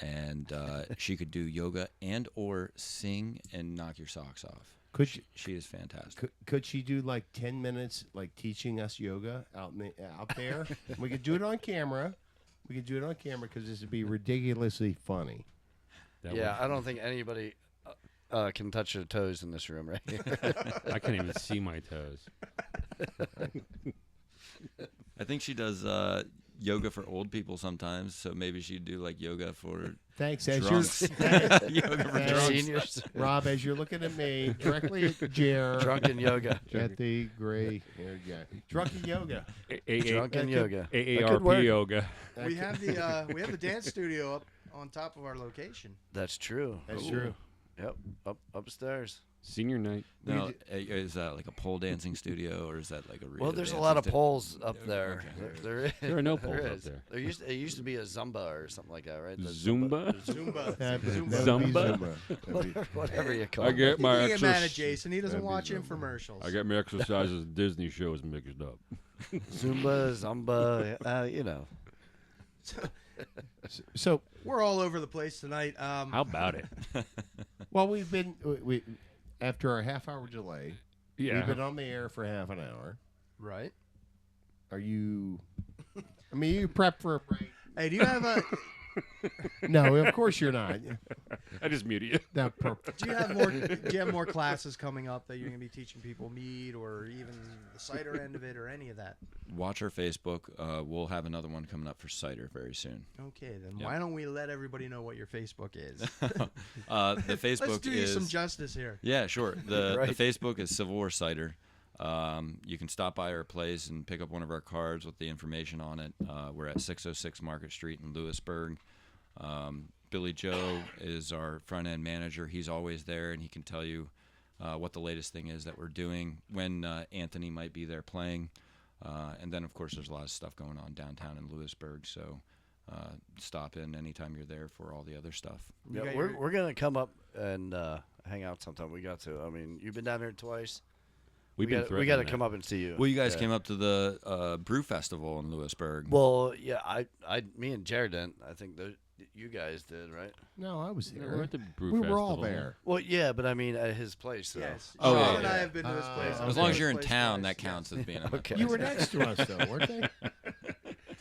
Speaker 5: And she could do yoga and or sing and knock your socks off.
Speaker 2: Could she,
Speaker 5: She is fantastic.
Speaker 2: could she do like 10 minutes like teaching us yoga out there? We could do it on camera. We could do it on camera because this would be ridiculously funny.
Speaker 1: That
Speaker 3: Yeah, I don't think anybody can touch their toes in this room right here.
Speaker 1: I can't even see my toes.
Speaker 5: I think she does yoga for old people sometimes, so maybe she'd do like yoga for
Speaker 2: Thanks. As
Speaker 5: drunks.
Speaker 2: Thanks.
Speaker 5: Yoga for drunks.
Speaker 3: Seniors,
Speaker 2: Rob, as you're looking at me, directly at Jer,
Speaker 3: drunken yoga,
Speaker 2: at the gray-haired guy. Drunken yoga.
Speaker 3: drunken yoga.
Speaker 1: AARP yoga.
Speaker 4: We have the dance studio up on top of our location.
Speaker 3: That's true.
Speaker 2: That's true.
Speaker 3: Yep, upstairs.
Speaker 1: Senior night.
Speaker 5: No, is that like a pole dancing studio or is that like a real
Speaker 3: Well, there's a
Speaker 5: dancing
Speaker 3: lot of
Speaker 5: stu-
Speaker 3: poles up there.
Speaker 5: Okay.
Speaker 3: There is.
Speaker 1: There are no poles
Speaker 3: there
Speaker 1: up
Speaker 3: is.
Speaker 1: there.
Speaker 3: It used to be a Zumba or something like that, right? The
Speaker 1: Zumba?
Speaker 4: Zumba.
Speaker 2: That would be
Speaker 1: Zumba?
Speaker 2: Zumba.
Speaker 3: whatever you call
Speaker 1: I
Speaker 3: it.
Speaker 1: get my
Speaker 4: You get mad at
Speaker 1: exercise.
Speaker 4: Jason. He doesn't
Speaker 2: That'd be
Speaker 4: watch
Speaker 2: Zumba.
Speaker 4: infomercials.
Speaker 1: I get my exercises. Disney shows mixed up.
Speaker 3: Zumba, Zumba, you know.
Speaker 2: So,
Speaker 4: We're all over the place tonight.
Speaker 1: How about it?
Speaker 2: well, we after our half-hour delay,
Speaker 1: Yeah.
Speaker 2: we've been on the air for half an hour.
Speaker 4: right.
Speaker 2: Are you? I mean, you prep for a break?
Speaker 4: Hey, do you have a?
Speaker 2: No, of course you're not.
Speaker 1: I just muted you.
Speaker 2: That
Speaker 4: Do you have more classes coming up that you're going to be teaching people mead or even the cider end of it or any of that?
Speaker 5: Watch our Facebook. We'll have another one coming up for cider very soon.
Speaker 4: Okay, then
Speaker 5: Yep.
Speaker 4: why don't we let everybody know what your Facebook is?
Speaker 5: The Facebook
Speaker 4: Let's do you
Speaker 5: is
Speaker 4: some justice here.
Speaker 5: yeah, sure. The
Speaker 3: Right.
Speaker 5: Facebook is Civil War Cider. You can stop by our place and pick up one of our cards with the information on it. We're at 606 Market Street in Lewisburg. Billy Joe is our front end manager. He's always there, and he can tell you what the latest thing is that we're doing, when Anthony might be there playing. And then, of course, there's a lot of stuff going on downtown in Lewisburg. So stop in anytime you're there for all the other stuff.
Speaker 4: You
Speaker 3: Yeah,
Speaker 4: got
Speaker 3: we're
Speaker 4: your-
Speaker 3: we're gonna come up and hang out sometime. We got to. I mean, you've been down here twice.
Speaker 1: We've been
Speaker 3: we got to
Speaker 1: threatening
Speaker 3: come
Speaker 1: that.
Speaker 3: up and see you.
Speaker 5: Well, you guys
Speaker 3: Yeah.
Speaker 5: came up to the Brew Festival in Lewisburg.
Speaker 3: Well, yeah, me and Jared didn't. I think You guys did, right?
Speaker 2: No, I was
Speaker 1: Yeah,
Speaker 2: there.
Speaker 1: we're at the Brew
Speaker 2: we were all
Speaker 1: Festival.
Speaker 2: there.
Speaker 3: Well, yeah, but I mean at his place. Though.
Speaker 4: Yes.
Speaker 1: Oh,
Speaker 4: Sean
Speaker 1: yeah,
Speaker 4: and I have been to his place.
Speaker 2: As
Speaker 5: As long as you're in town, that counts as being in the
Speaker 3: Okay.
Speaker 2: You were next to us, though, weren't they?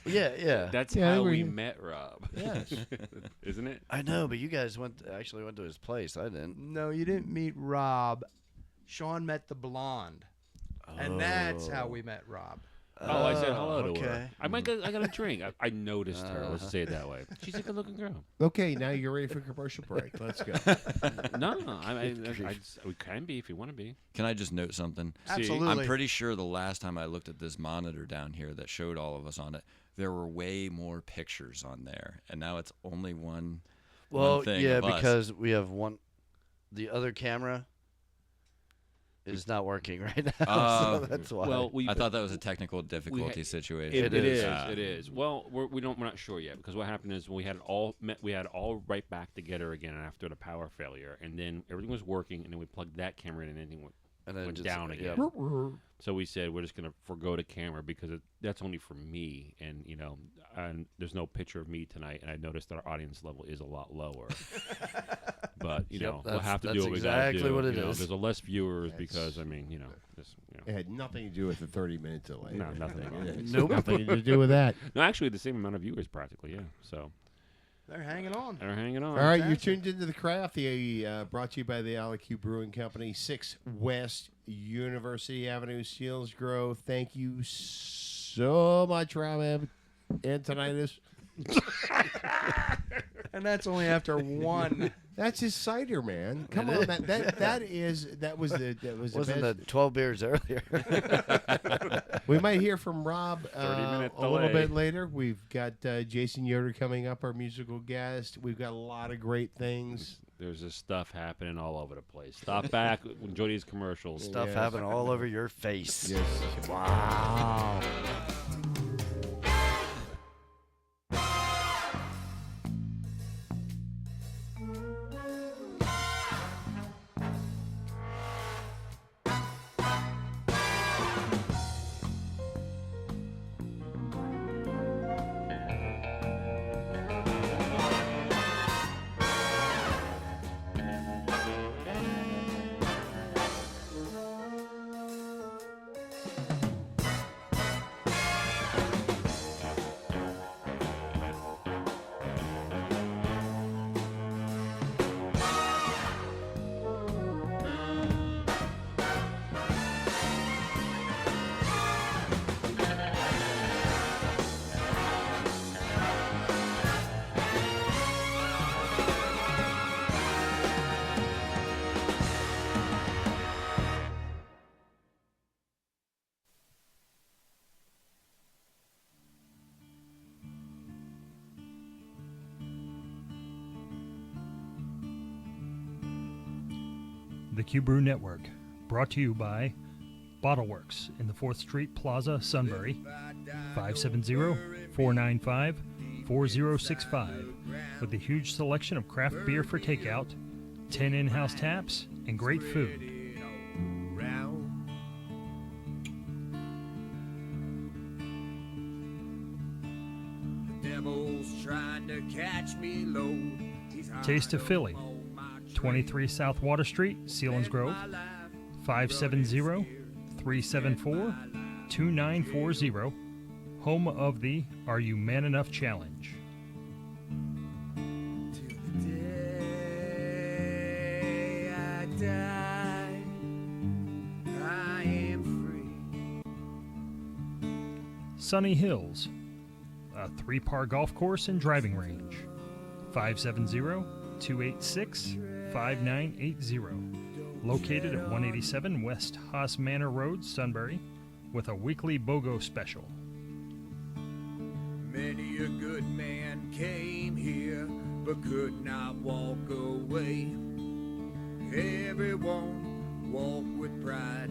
Speaker 3: Yeah.
Speaker 1: That's
Speaker 2: Yeah,
Speaker 1: how
Speaker 2: we
Speaker 1: we
Speaker 2: were-
Speaker 1: met Rob.
Speaker 2: Yes.
Speaker 1: Isn't it?
Speaker 3: I know, but you guys actually went to his place. I didn't.
Speaker 4: No, you didn't meet Rob. Sean met the blonde. And that's how we met Rob.
Speaker 1: Oh, I said hello to her.
Speaker 3: okay.
Speaker 1: I got a drink. I noticed her. Let's say it that way. She's a good-looking girl.
Speaker 2: Okay, now you're ready for commercial break. Let's go.
Speaker 1: No, we can be if you want to be.
Speaker 5: Can I just note something?
Speaker 4: Absolutely.
Speaker 5: I'm pretty sure the last time I looked at this monitor down here that showed all of us on it, there were way more pictures on there, and now it's only one.
Speaker 3: Well,
Speaker 5: thing
Speaker 3: yeah,
Speaker 5: of us.
Speaker 3: because we have one. The other camera is not working right now, so that's why.
Speaker 1: Well,
Speaker 5: I thought that was a technical difficulty situation.
Speaker 1: It
Speaker 3: is.
Speaker 1: is. It is. Well, we're not sure yet because what happened is we had it all right back together again after the power failure, and then everything was working, and then we plugged that camera in, and everything went
Speaker 3: just,
Speaker 1: down again.
Speaker 3: yeah.
Speaker 1: So we said we're just gonna forgo the camera because that's only for me, and and there's no picture of me tonight, and I noticed that our audience level is a lot lower. But we'll have to do
Speaker 3: that's
Speaker 1: what we gotta
Speaker 3: exactly
Speaker 1: do.
Speaker 3: what it is.
Speaker 1: There's a less viewers because
Speaker 2: It had nothing to do with the 30-minute delay.
Speaker 1: No, nothing.
Speaker 2: It's
Speaker 3: Nope.
Speaker 2: nothing to do with that.
Speaker 1: no, actually the same amount of viewers practically. Yeah, so
Speaker 4: They're hanging on.
Speaker 1: they're hanging on.
Speaker 2: All right, you're tuned into The Craft, brought to you by the Alicu Brewing Company, 6 West University Avenue, Seals Grove. Thank you so much, Rob and tinnitus.
Speaker 4: And that's only after one.
Speaker 2: That's his cider, man. Come
Speaker 3: It
Speaker 2: on,
Speaker 3: is.
Speaker 2: that was the
Speaker 3: Wasn't
Speaker 2: best.
Speaker 3: the 12 beers earlier?
Speaker 2: We might hear from Rob
Speaker 1: 30-minute
Speaker 2: a little
Speaker 1: delay.
Speaker 2: bit later. We've got Jason Yoder coming up, our musical guest. We've got a lot of great things.
Speaker 1: There's this stuff happening all over the place. Stop back, enjoy these commercials.
Speaker 3: Stuff
Speaker 2: Yes.
Speaker 3: happening all over your face.
Speaker 2: Yes. Wow.
Speaker 6: The Q Brew Network, brought to you by Bottleworks in the 4th Street Plaza, Sunbury, 570-495-4065, with a huge selection of craft beer for takeout, 10 in-house taps, and great food. Taste of Philly, 23 South Water Street, Sealands Grove, 570-374-2940, home of the Are You Man Enough Challenge. Sunny Hills, a 3-par golf course and driving range, 570-286-5980, located at 187 West Haas Manor Road, Sunbury, with a weekly BOGO special.
Speaker 7: Many a good man came here, but could not walk away. Everyone walked with pride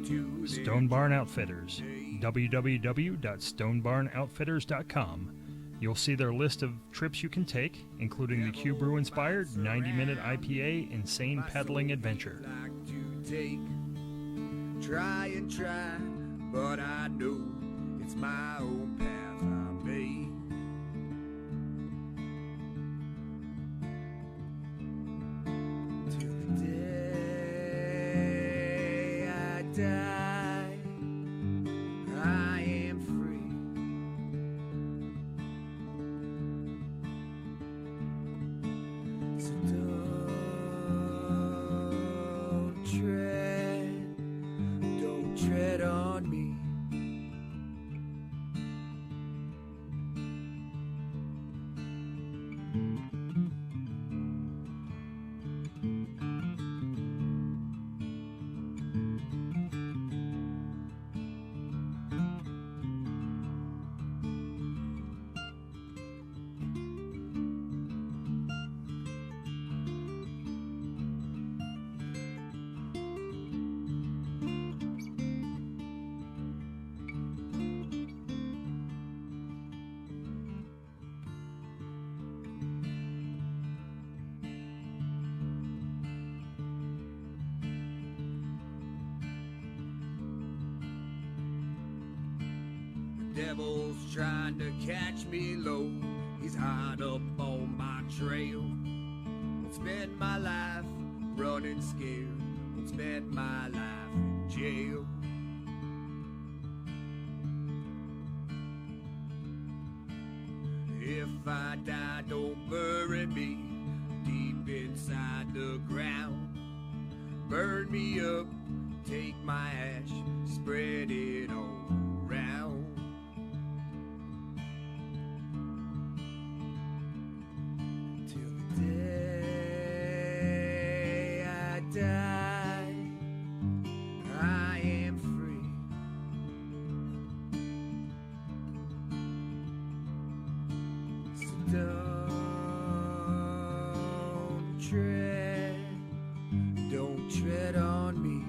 Speaker 7: to their
Speaker 6: Stone Barn Outfitters, www.stonebarnoutfitters.com. You'll see their list of trips you can take, including the Q Brew inspired 90-minute IPA Insane Paddling Adventure.
Speaker 7: like to take. Try and try, but I know it's my own path I made. die, I am free. So don't tread on me. Devil's trying to catch me low. He's hot up on my trail. Won't spend my life running scared. Won't spend my life in jail. If I die, don't bury me deep inside the ground. Burn me up, take my ash, spread it all around. Die, I am free. So don't tread on me.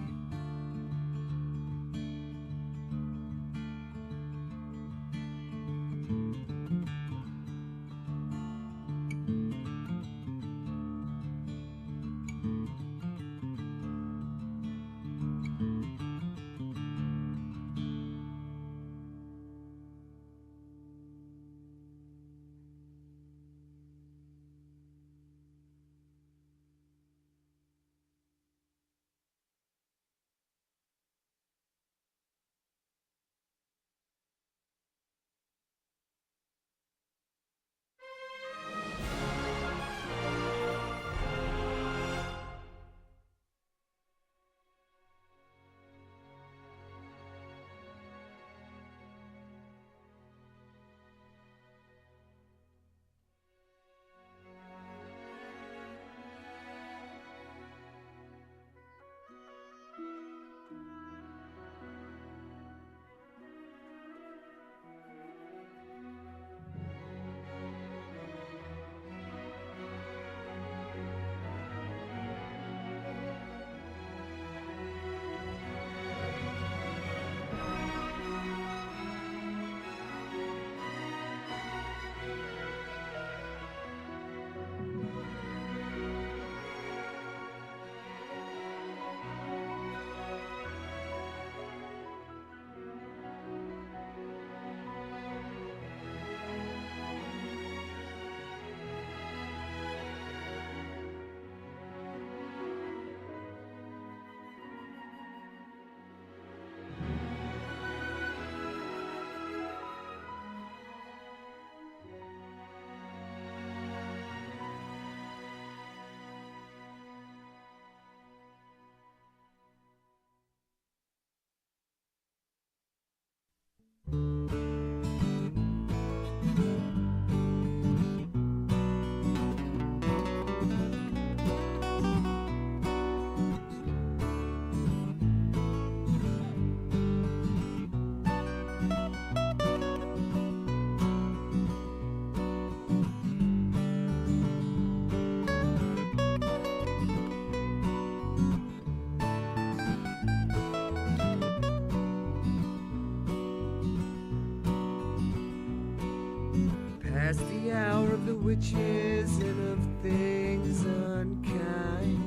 Speaker 7: Past the hour of the witches and of things unkind,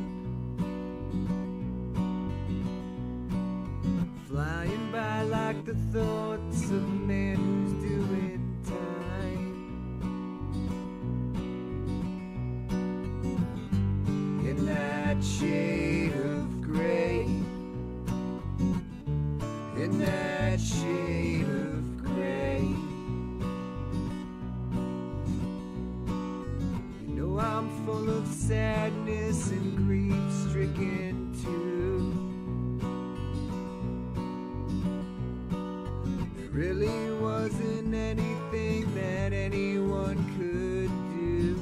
Speaker 7: flying by like the thoughts of a man who's doing time. In that shade of gray, shade of gray. You know I'm full of sadness and grief-stricken too. There really wasn't anything that anyone could do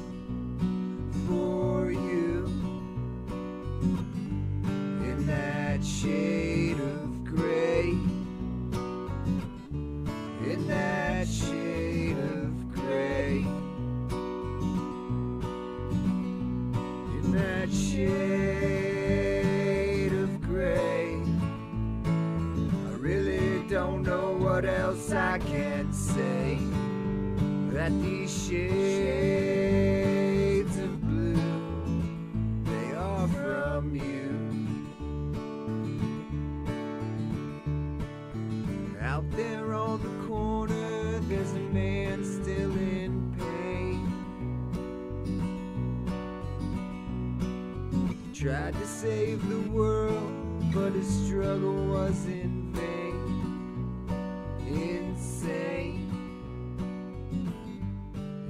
Speaker 7: for you. In that shade of gray, in that shade of gray, in that shade of gray. I really don't know what else I can say. That these shades of blue, they are from you. Out there on the corner, there's a man still in pain. He tried to save the world, but his struggle was in vain. Insane.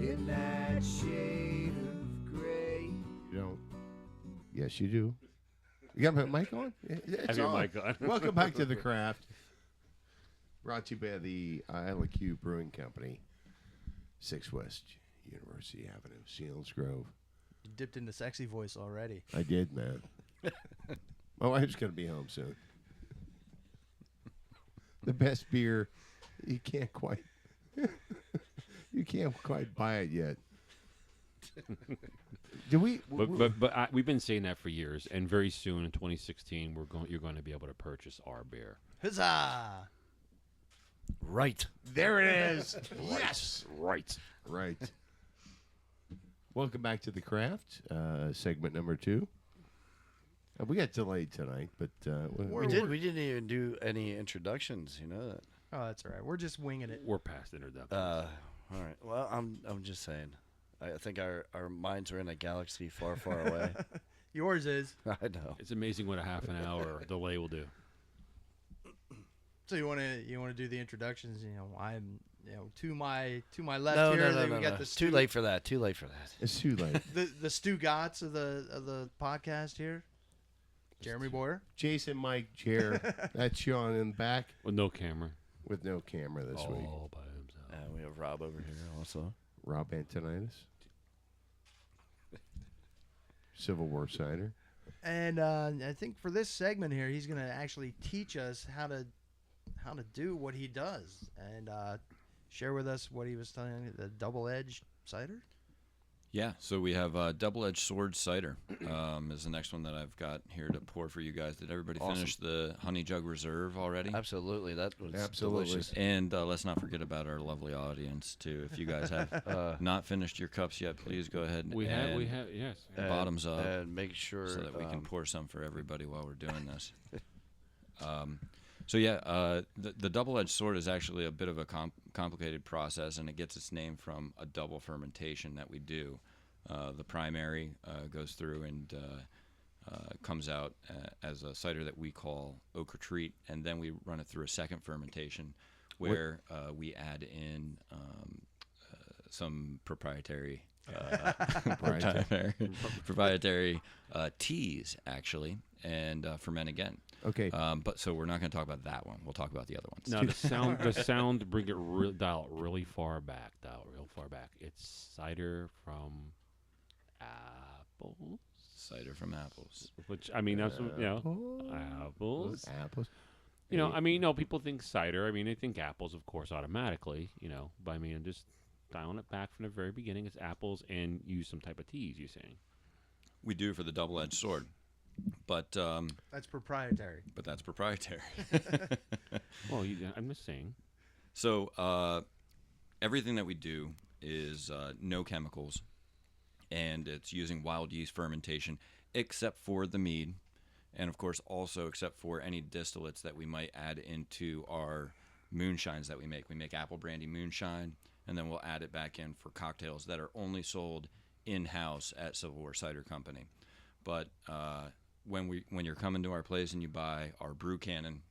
Speaker 7: In that shade of gray.
Speaker 2: You don't. Yes, you do. You got my mic on? It's
Speaker 1: Have your mic on.
Speaker 2: Welcome back to The Craft. Brought to you by the ILQ Brewing Company, 6 West University Avenue, Selinsgrove.
Speaker 4: You dipped into sexy voice already.
Speaker 2: I did, man. My wife's going to be home soon. The best beer, you can't quite buy it yet. Do we?
Speaker 1: But we've been saying that for years, and very soon in 2016, you're going to be able to purchase our beer.
Speaker 4: Huzzah!
Speaker 3: Right.
Speaker 2: There it is. Yes.
Speaker 1: Right.
Speaker 2: Right. Welcome back to The Craft, segment number 2. We got delayed tonight, but
Speaker 3: We didn't even do any introductions. You know that.
Speaker 4: Oh, that's all right. We're just winging it.
Speaker 1: We're past introductions.
Speaker 3: All right. Well, I'm just saying. I think our minds are in a galaxy far, far away.
Speaker 4: Yours is.
Speaker 3: I know.
Speaker 1: It's amazing what a half an hour delay will do.
Speaker 4: So you want to do the introductions? I'm to my left
Speaker 3: No,
Speaker 4: here.
Speaker 3: no.
Speaker 4: We got the
Speaker 3: It's too late for that. Too late for that.
Speaker 2: it's too late.
Speaker 4: the Stu Gotts of the podcast here. Jeremy Boyer.
Speaker 2: Jason, Mike, Jer. That's Sean in the back
Speaker 1: With no camera.
Speaker 2: with no camera this week.
Speaker 1: All by himself.
Speaker 3: We have Rob over here also.
Speaker 2: Rob Antonitis. Civil War cider.
Speaker 4: And I think for this segment here, he's going to actually teach us how to do what he does and share with us what he was telling you, the double-edged cider.
Speaker 5: Yeah, so we have Double-Edged Sword Cider is the next one that I've got here to pour for you guys. Did everybody
Speaker 3: Awesome.
Speaker 5: finish the Honey Jug Reserve already?
Speaker 3: Absolutely. That was
Speaker 2: Absolutely.
Speaker 3: delicious.
Speaker 5: And let's not forget about our lovely audience, too. If you guys have not finished your cups yet, please go ahead
Speaker 1: We
Speaker 5: and
Speaker 1: have, yes.
Speaker 5: bottoms up
Speaker 3: And make sure
Speaker 5: so that we can pour some for everybody while we're doing this. The double-edged sword is actually a bit of a complicated process, and it gets its name from a double fermentation that we do. The primary goes through and comes out as a cider that we call Oak Retreat, and then we run it through a second fermentation where we add in some proprietary teas, actually, and ferment again.
Speaker 2: Okay.
Speaker 5: But so we're not going to talk about that one. We'll talk about the other ones.
Speaker 1: Now the sound, bring it dial really far back. It's cider from apples.
Speaker 5: Cider from apples.
Speaker 1: Which that's apples.
Speaker 2: Apples.
Speaker 1: People think cider. They think apples, of course, automatically. But I'm just dialing it back from the very beginning. It's apples and use some type of teas. You're saying
Speaker 5: We do for the double-edged sword, but
Speaker 4: That's proprietary.
Speaker 5: that's proprietary.
Speaker 1: well, I'm just saying.
Speaker 5: So everything that we do is no chemicals, and it's using wild yeast fermentation, except for the mead, and of course also except for any distillates that we might add into our moonshines that we make. We make apple brandy moonshine, and then we'll add it back in for cocktails that are only sold in-house at Civil War Cider Company. But when you're coming to our place and you buy our brew cannon,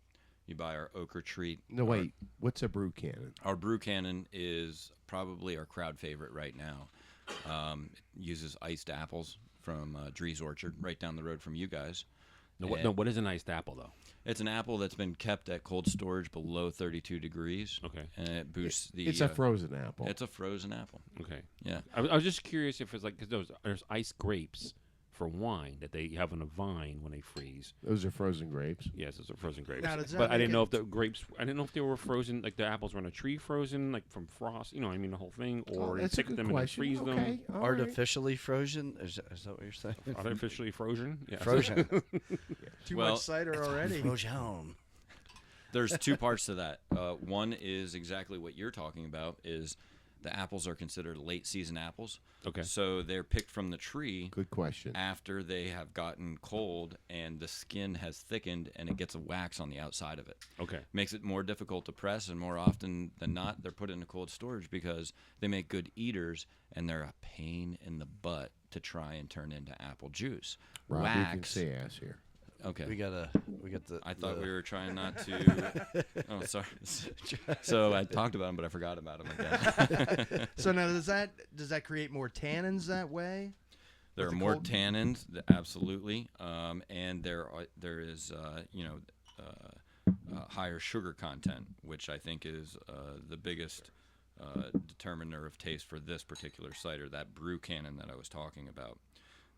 Speaker 5: You buy our Ochre Treat.
Speaker 2: No, wait. What's a brew cannon?
Speaker 5: Our Brew Cannon is probably our crowd favorite right now. It uses iced apples from Dree's Orchard, right down the road from you guys.
Speaker 1: What is an iced apple, though?
Speaker 5: It's an apple that's been kept at cold storage below 32 degrees.
Speaker 1: Okay.
Speaker 5: And it boosts the...
Speaker 2: It's a frozen apple.
Speaker 5: It's a frozen apple.
Speaker 1: Okay.
Speaker 5: Yeah.
Speaker 1: I was just curious if it's like, because there's iced grapes for wine that they have on a vine when they freeze.
Speaker 2: Those are frozen grapes.
Speaker 1: Yes, those are frozen grapes.
Speaker 4: Now, does that
Speaker 1: But I
Speaker 4: make
Speaker 1: didn't know
Speaker 4: it-
Speaker 1: if the grapes, I didn't know if they were frozen, like the apples were on a tree frozen, like from frost, you know, I mean the whole thing, or you
Speaker 2: That's a
Speaker 1: pick
Speaker 2: good
Speaker 1: them
Speaker 2: question.
Speaker 1: and then freeze
Speaker 2: Okay, all right.
Speaker 3: Artificially frozen? Is that what you're saying?
Speaker 1: them. Artificially frozen? Yes.
Speaker 3: Frozen.
Speaker 4: Too
Speaker 5: Well,
Speaker 4: much cider already.
Speaker 3: Frozen.
Speaker 5: There's two parts to that. One is exactly what you're talking about, is the apples are considered late season apples.
Speaker 1: Okay.
Speaker 5: So they're picked from the tree
Speaker 2: Good question.
Speaker 5: after they have gotten cold and the skin has thickened and it gets a wax on the outside of it.
Speaker 1: Okay.
Speaker 5: Makes it more difficult to press, and more often than not, they're put into cold storage because they make good eaters and they're a pain in the butt to try and turn into apple juice.
Speaker 2: Rob, you can
Speaker 5: Wax.
Speaker 2: say ass here.
Speaker 5: Okay.
Speaker 3: We got the.
Speaker 5: I thought we were trying not to. Oh, sorry. So I talked about them, but I forgot about them again.
Speaker 4: So now does that create more tannins that way?
Speaker 5: There are
Speaker 4: With the
Speaker 5: more
Speaker 4: cold-
Speaker 5: tannins, absolutely, and there is higher sugar content, which I think is the biggest determiner of taste for this particular cider, that Brew Cannon that I was talking about.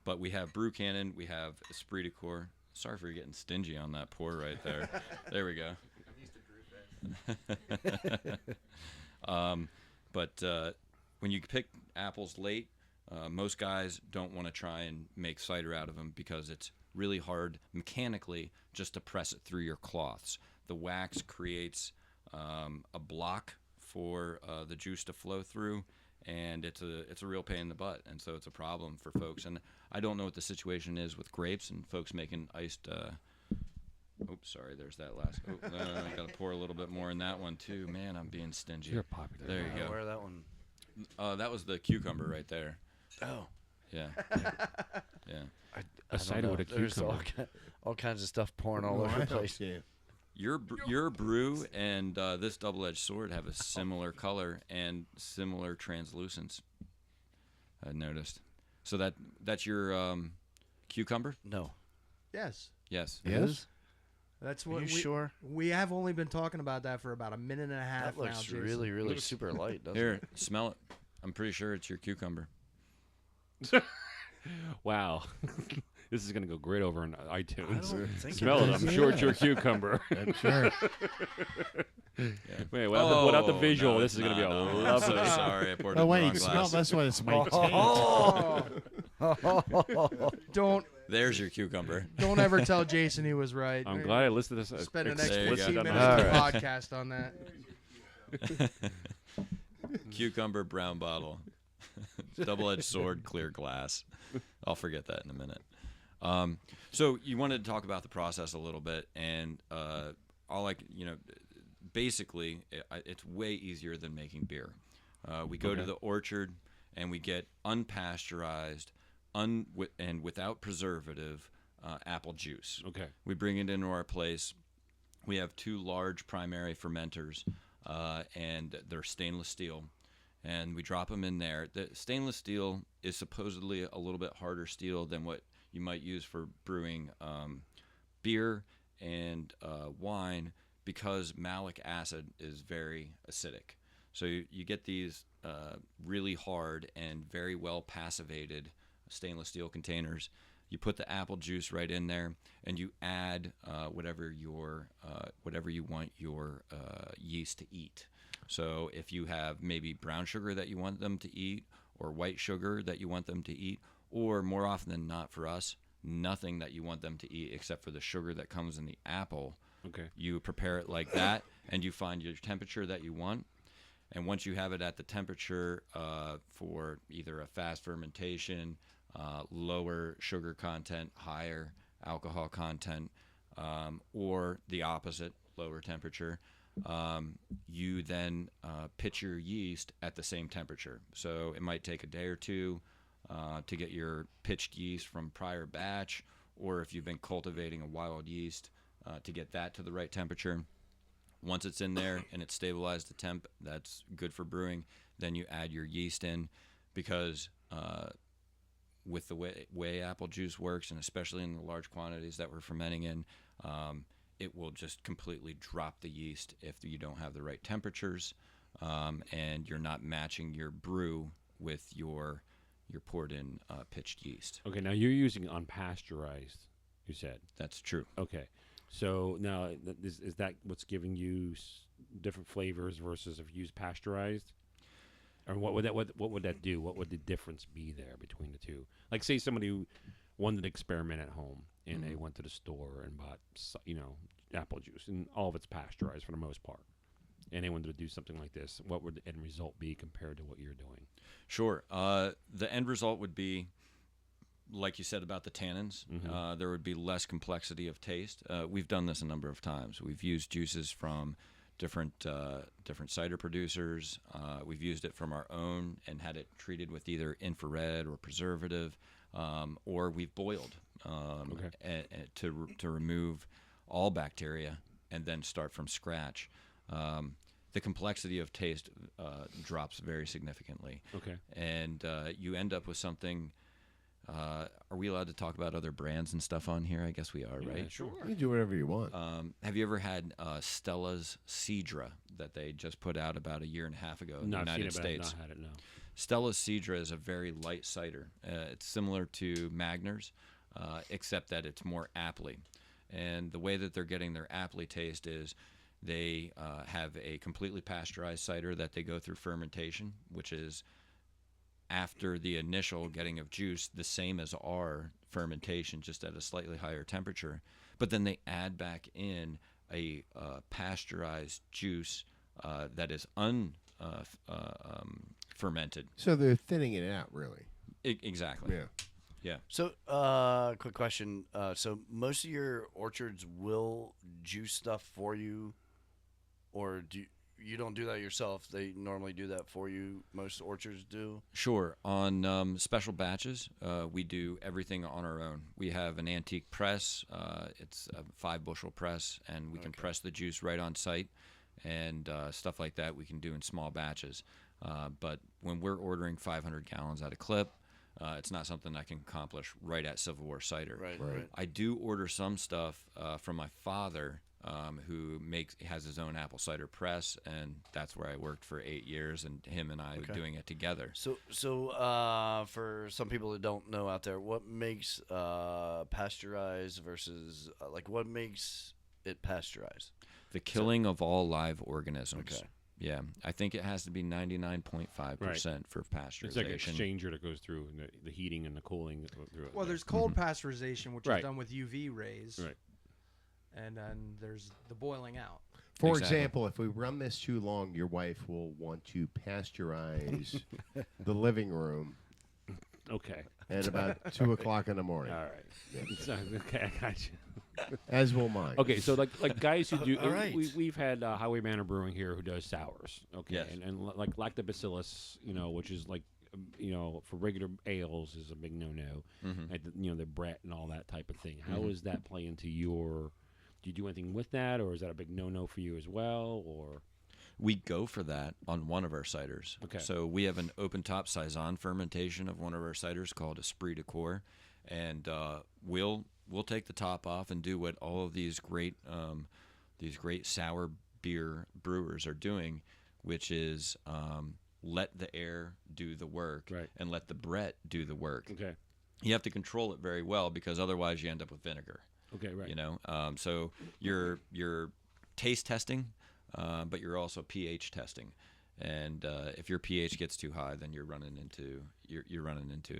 Speaker 5: But we have Brew Cannon, we have Esprit de Corps. Sorry for getting stingy on that pour right there. There we go. But when you pick apples late, most guys don't want to try and make cider out of them because it's really hard mechanically just to press it through your cloths. The wax creates a block for the juice to flow through, and it's a real pain in the butt, and so it's a problem for folks. And I don't know what the situation is with grapes and folks making iced. Oops, sorry. There's that last. Oh, I got to pour a little bit more in that one too. Man, I'm being stingy.
Speaker 1: You're popular.
Speaker 5: There you go.
Speaker 3: Where that one?
Speaker 5: That was the cucumber right there.
Speaker 3: Oh.
Speaker 5: Yeah. Yeah.
Speaker 3: I
Speaker 1: A
Speaker 3: don't
Speaker 1: cider
Speaker 3: know.
Speaker 1: with a
Speaker 3: There's all,
Speaker 1: cucumber.
Speaker 3: all kinds of stuff pouring all over the place.
Speaker 2: Yeah.
Speaker 5: Your brew and this double-edged sword have a similar color and similar translucence. I noticed. So that's your cucumber?
Speaker 3: No.
Speaker 4: Yes.
Speaker 5: Yes.
Speaker 2: Yes.
Speaker 4: That's
Speaker 3: Are
Speaker 4: what
Speaker 3: you sure?
Speaker 4: we have only been talking about that for about a minute and a half
Speaker 3: That looks
Speaker 4: now, Jason.
Speaker 3: really, really super light, doesn't
Speaker 5: Here,
Speaker 3: it?
Speaker 5: smell it. I'm pretty sure it's your cucumber.
Speaker 1: Wow. This is going to go great over on iTunes.
Speaker 3: I don't think
Speaker 1: Smell it.
Speaker 3: is.
Speaker 1: I'm sure it's your cucumber.
Speaker 2: I'm sure.
Speaker 1: Wait, without the visual,
Speaker 5: no,
Speaker 1: this is
Speaker 5: it's
Speaker 1: going to be a
Speaker 5: not. No, I'm
Speaker 1: lovely.
Speaker 5: so sorry. I poured it
Speaker 2: Oh
Speaker 5: in the wrong
Speaker 2: wait, smell
Speaker 5: glass.
Speaker 2: this one. It's my taint.
Speaker 4: Don't
Speaker 5: There's your cucumber.
Speaker 4: ever tell Jason he was right.
Speaker 1: I'm glad I listed this.
Speaker 4: Spend the next
Speaker 5: There you
Speaker 4: 15
Speaker 5: go.
Speaker 4: minutes
Speaker 3: All
Speaker 4: of the
Speaker 3: right.
Speaker 4: podcast on that.
Speaker 5: Cucumber brown bottle. Double-edged sword, clear glass. I'll forget that in a minute. So you wanted to talk about the process a little bit, and basically, it's way easier than making beer. We go to the orchard, and we get unpasteurized, and without preservative apple juice.
Speaker 1: Okay.
Speaker 5: We bring it into our place. We have two large primary fermenters, and they're stainless steel. And we drop them in there. The stainless steel is supposedly a little bit harder steel than what you might use for brewing beer and wine, because malic acid is very acidic. So you get these really hard and very well passivated stainless steel containers. You put the apple juice right in there, and you add whatever you want your yeast to eat. So if you have maybe brown sugar that you want them to eat, or white sugar that you want them to eat, or more often than not for us, nothing that you want them to eat except for the sugar that comes in the apple.
Speaker 1: Okay.
Speaker 5: You prepare it like that, and you find your temperature that you want. And once you have it at the temperature for either a fast fermentation, lower sugar content, higher alcohol content, or the opposite, lower temperature, you then pitch your yeast at the same temperature. So it might take a day or two to get your pitched yeast from prior batch, or if you've been cultivating a wild yeast, to get that to the right temperature. Once it's in there and it's stabilized the temp, that's good for brewing. Then you add your yeast in, because with the way apple juice works, and especially in the large quantities that we're fermenting in, it will just completely drop the yeast if you don't have the right temperatures, and you're not matching your brew with your poured in pitched yeast.
Speaker 1: Okay, now you're using unpasteurized, you said.
Speaker 5: That's true.
Speaker 1: Okay. So now, is that what's giving you different flavors versus if you use pasteurized? Or what would that do? What would the difference be there between the two? Like, say somebody who wanted to experiment at home, and they went to the store and bought, apple juice, and all of it's pasteurized for the most part, and they wanted to do something like this. What would the end result be compared to what you're doing?
Speaker 5: Sure. The end result would be, like you said about the tannins, there would be less complexity of taste. We've done this a number of times. We've used juices from different cider producers. We've used it from our own and had it treated with either infrared or preservative, or we've boiled to remove all bacteria and then start from scratch. The complexity of taste drops very significantly.
Speaker 1: Okay.
Speaker 5: And you end up with something. Are we allowed to talk about other brands and stuff on here? I guess we are, right?
Speaker 1: Sure.
Speaker 2: You can do whatever you want.
Speaker 5: Have you ever had Stella's Cedra that they just put out about a year and a half ago in the
Speaker 1: Not seen
Speaker 5: United
Speaker 1: it, but
Speaker 5: States?
Speaker 1: I've not had it, no.
Speaker 5: Stella's Cedra is a very light cider. It's similar to Magner's, except that it's more appley. And the way that they're getting their appley taste is they have a completely pasteurized cider that they go through fermentation, which is after the initial getting of juice, the same as our fermentation, just at a slightly higher temperature. But then they add back in a pasteurized juice that is fermented.
Speaker 2: So they're thinning it out, really.
Speaker 5: Exactly.
Speaker 2: Yeah.
Speaker 5: Yeah.
Speaker 3: So, quick question. So most of your orchards will juice stuff for you, or you don't do that yourself? They normally do that for you. Most orchards do.
Speaker 5: Sure. On special batches, we do everything on our own. We have an antique press. It's a 5-bushel press, and we can press the juice right on site, and stuff like that we can do in small batches. But when we're ordering 500 gallons at a clip, it's not something I can accomplish right at Civil War Cider.
Speaker 3: Right.
Speaker 5: I do order some stuff from my father, who has his own apple cider press, and that's where I worked for 8 years, and him and I were doing it together.
Speaker 3: So for some people that don't know out there, what makes pasteurized versus what makes it pasteurized?
Speaker 5: The killing of all live organisms.
Speaker 3: Okay.
Speaker 5: Yeah, I think it has to be 99.5% for pasteurization.
Speaker 1: It's like an exchanger that goes through the heating and the cooling through it.
Speaker 4: Well, there's cold pasteurization, which
Speaker 1: Right.
Speaker 4: is done with UV rays.
Speaker 1: Right.
Speaker 4: And then there's the boiling out.
Speaker 2: For
Speaker 5: Exactly.
Speaker 2: example, if we run this too long, your wife will want to pasteurize the living room
Speaker 1: Okay.
Speaker 2: at about 2 o'clock in the morning,
Speaker 1: All right. So, okay, I got you.
Speaker 2: as will mine.
Speaker 1: Okay, so like guys who do,
Speaker 3: All right.
Speaker 1: we've had Highwayman Brewing here who does sours. Okay,
Speaker 5: Yes.
Speaker 1: and like lactobacillus, which is like, for regular ales is a big no-no. And the Brett and all that type of thing. How does that play into your? Do you do anything with that, or is that a big no-no for you as well, or?
Speaker 5: We go for that on one of our ciders.
Speaker 1: Okay.
Speaker 5: So we have an open top saison fermentation of one of our ciders called Esprit de Corps, and we'll take the top off and do what all of these great sour beer brewers are doing, which is let the air do the work,
Speaker 1: Right.
Speaker 5: and let the Brett do the work.
Speaker 1: Okay.
Speaker 5: You have to control it very well, because otherwise you end up with vinegar.
Speaker 1: Okay. Right.
Speaker 5: So you're taste testing, but you're also pH testing, and if your pH gets too high, then you're running into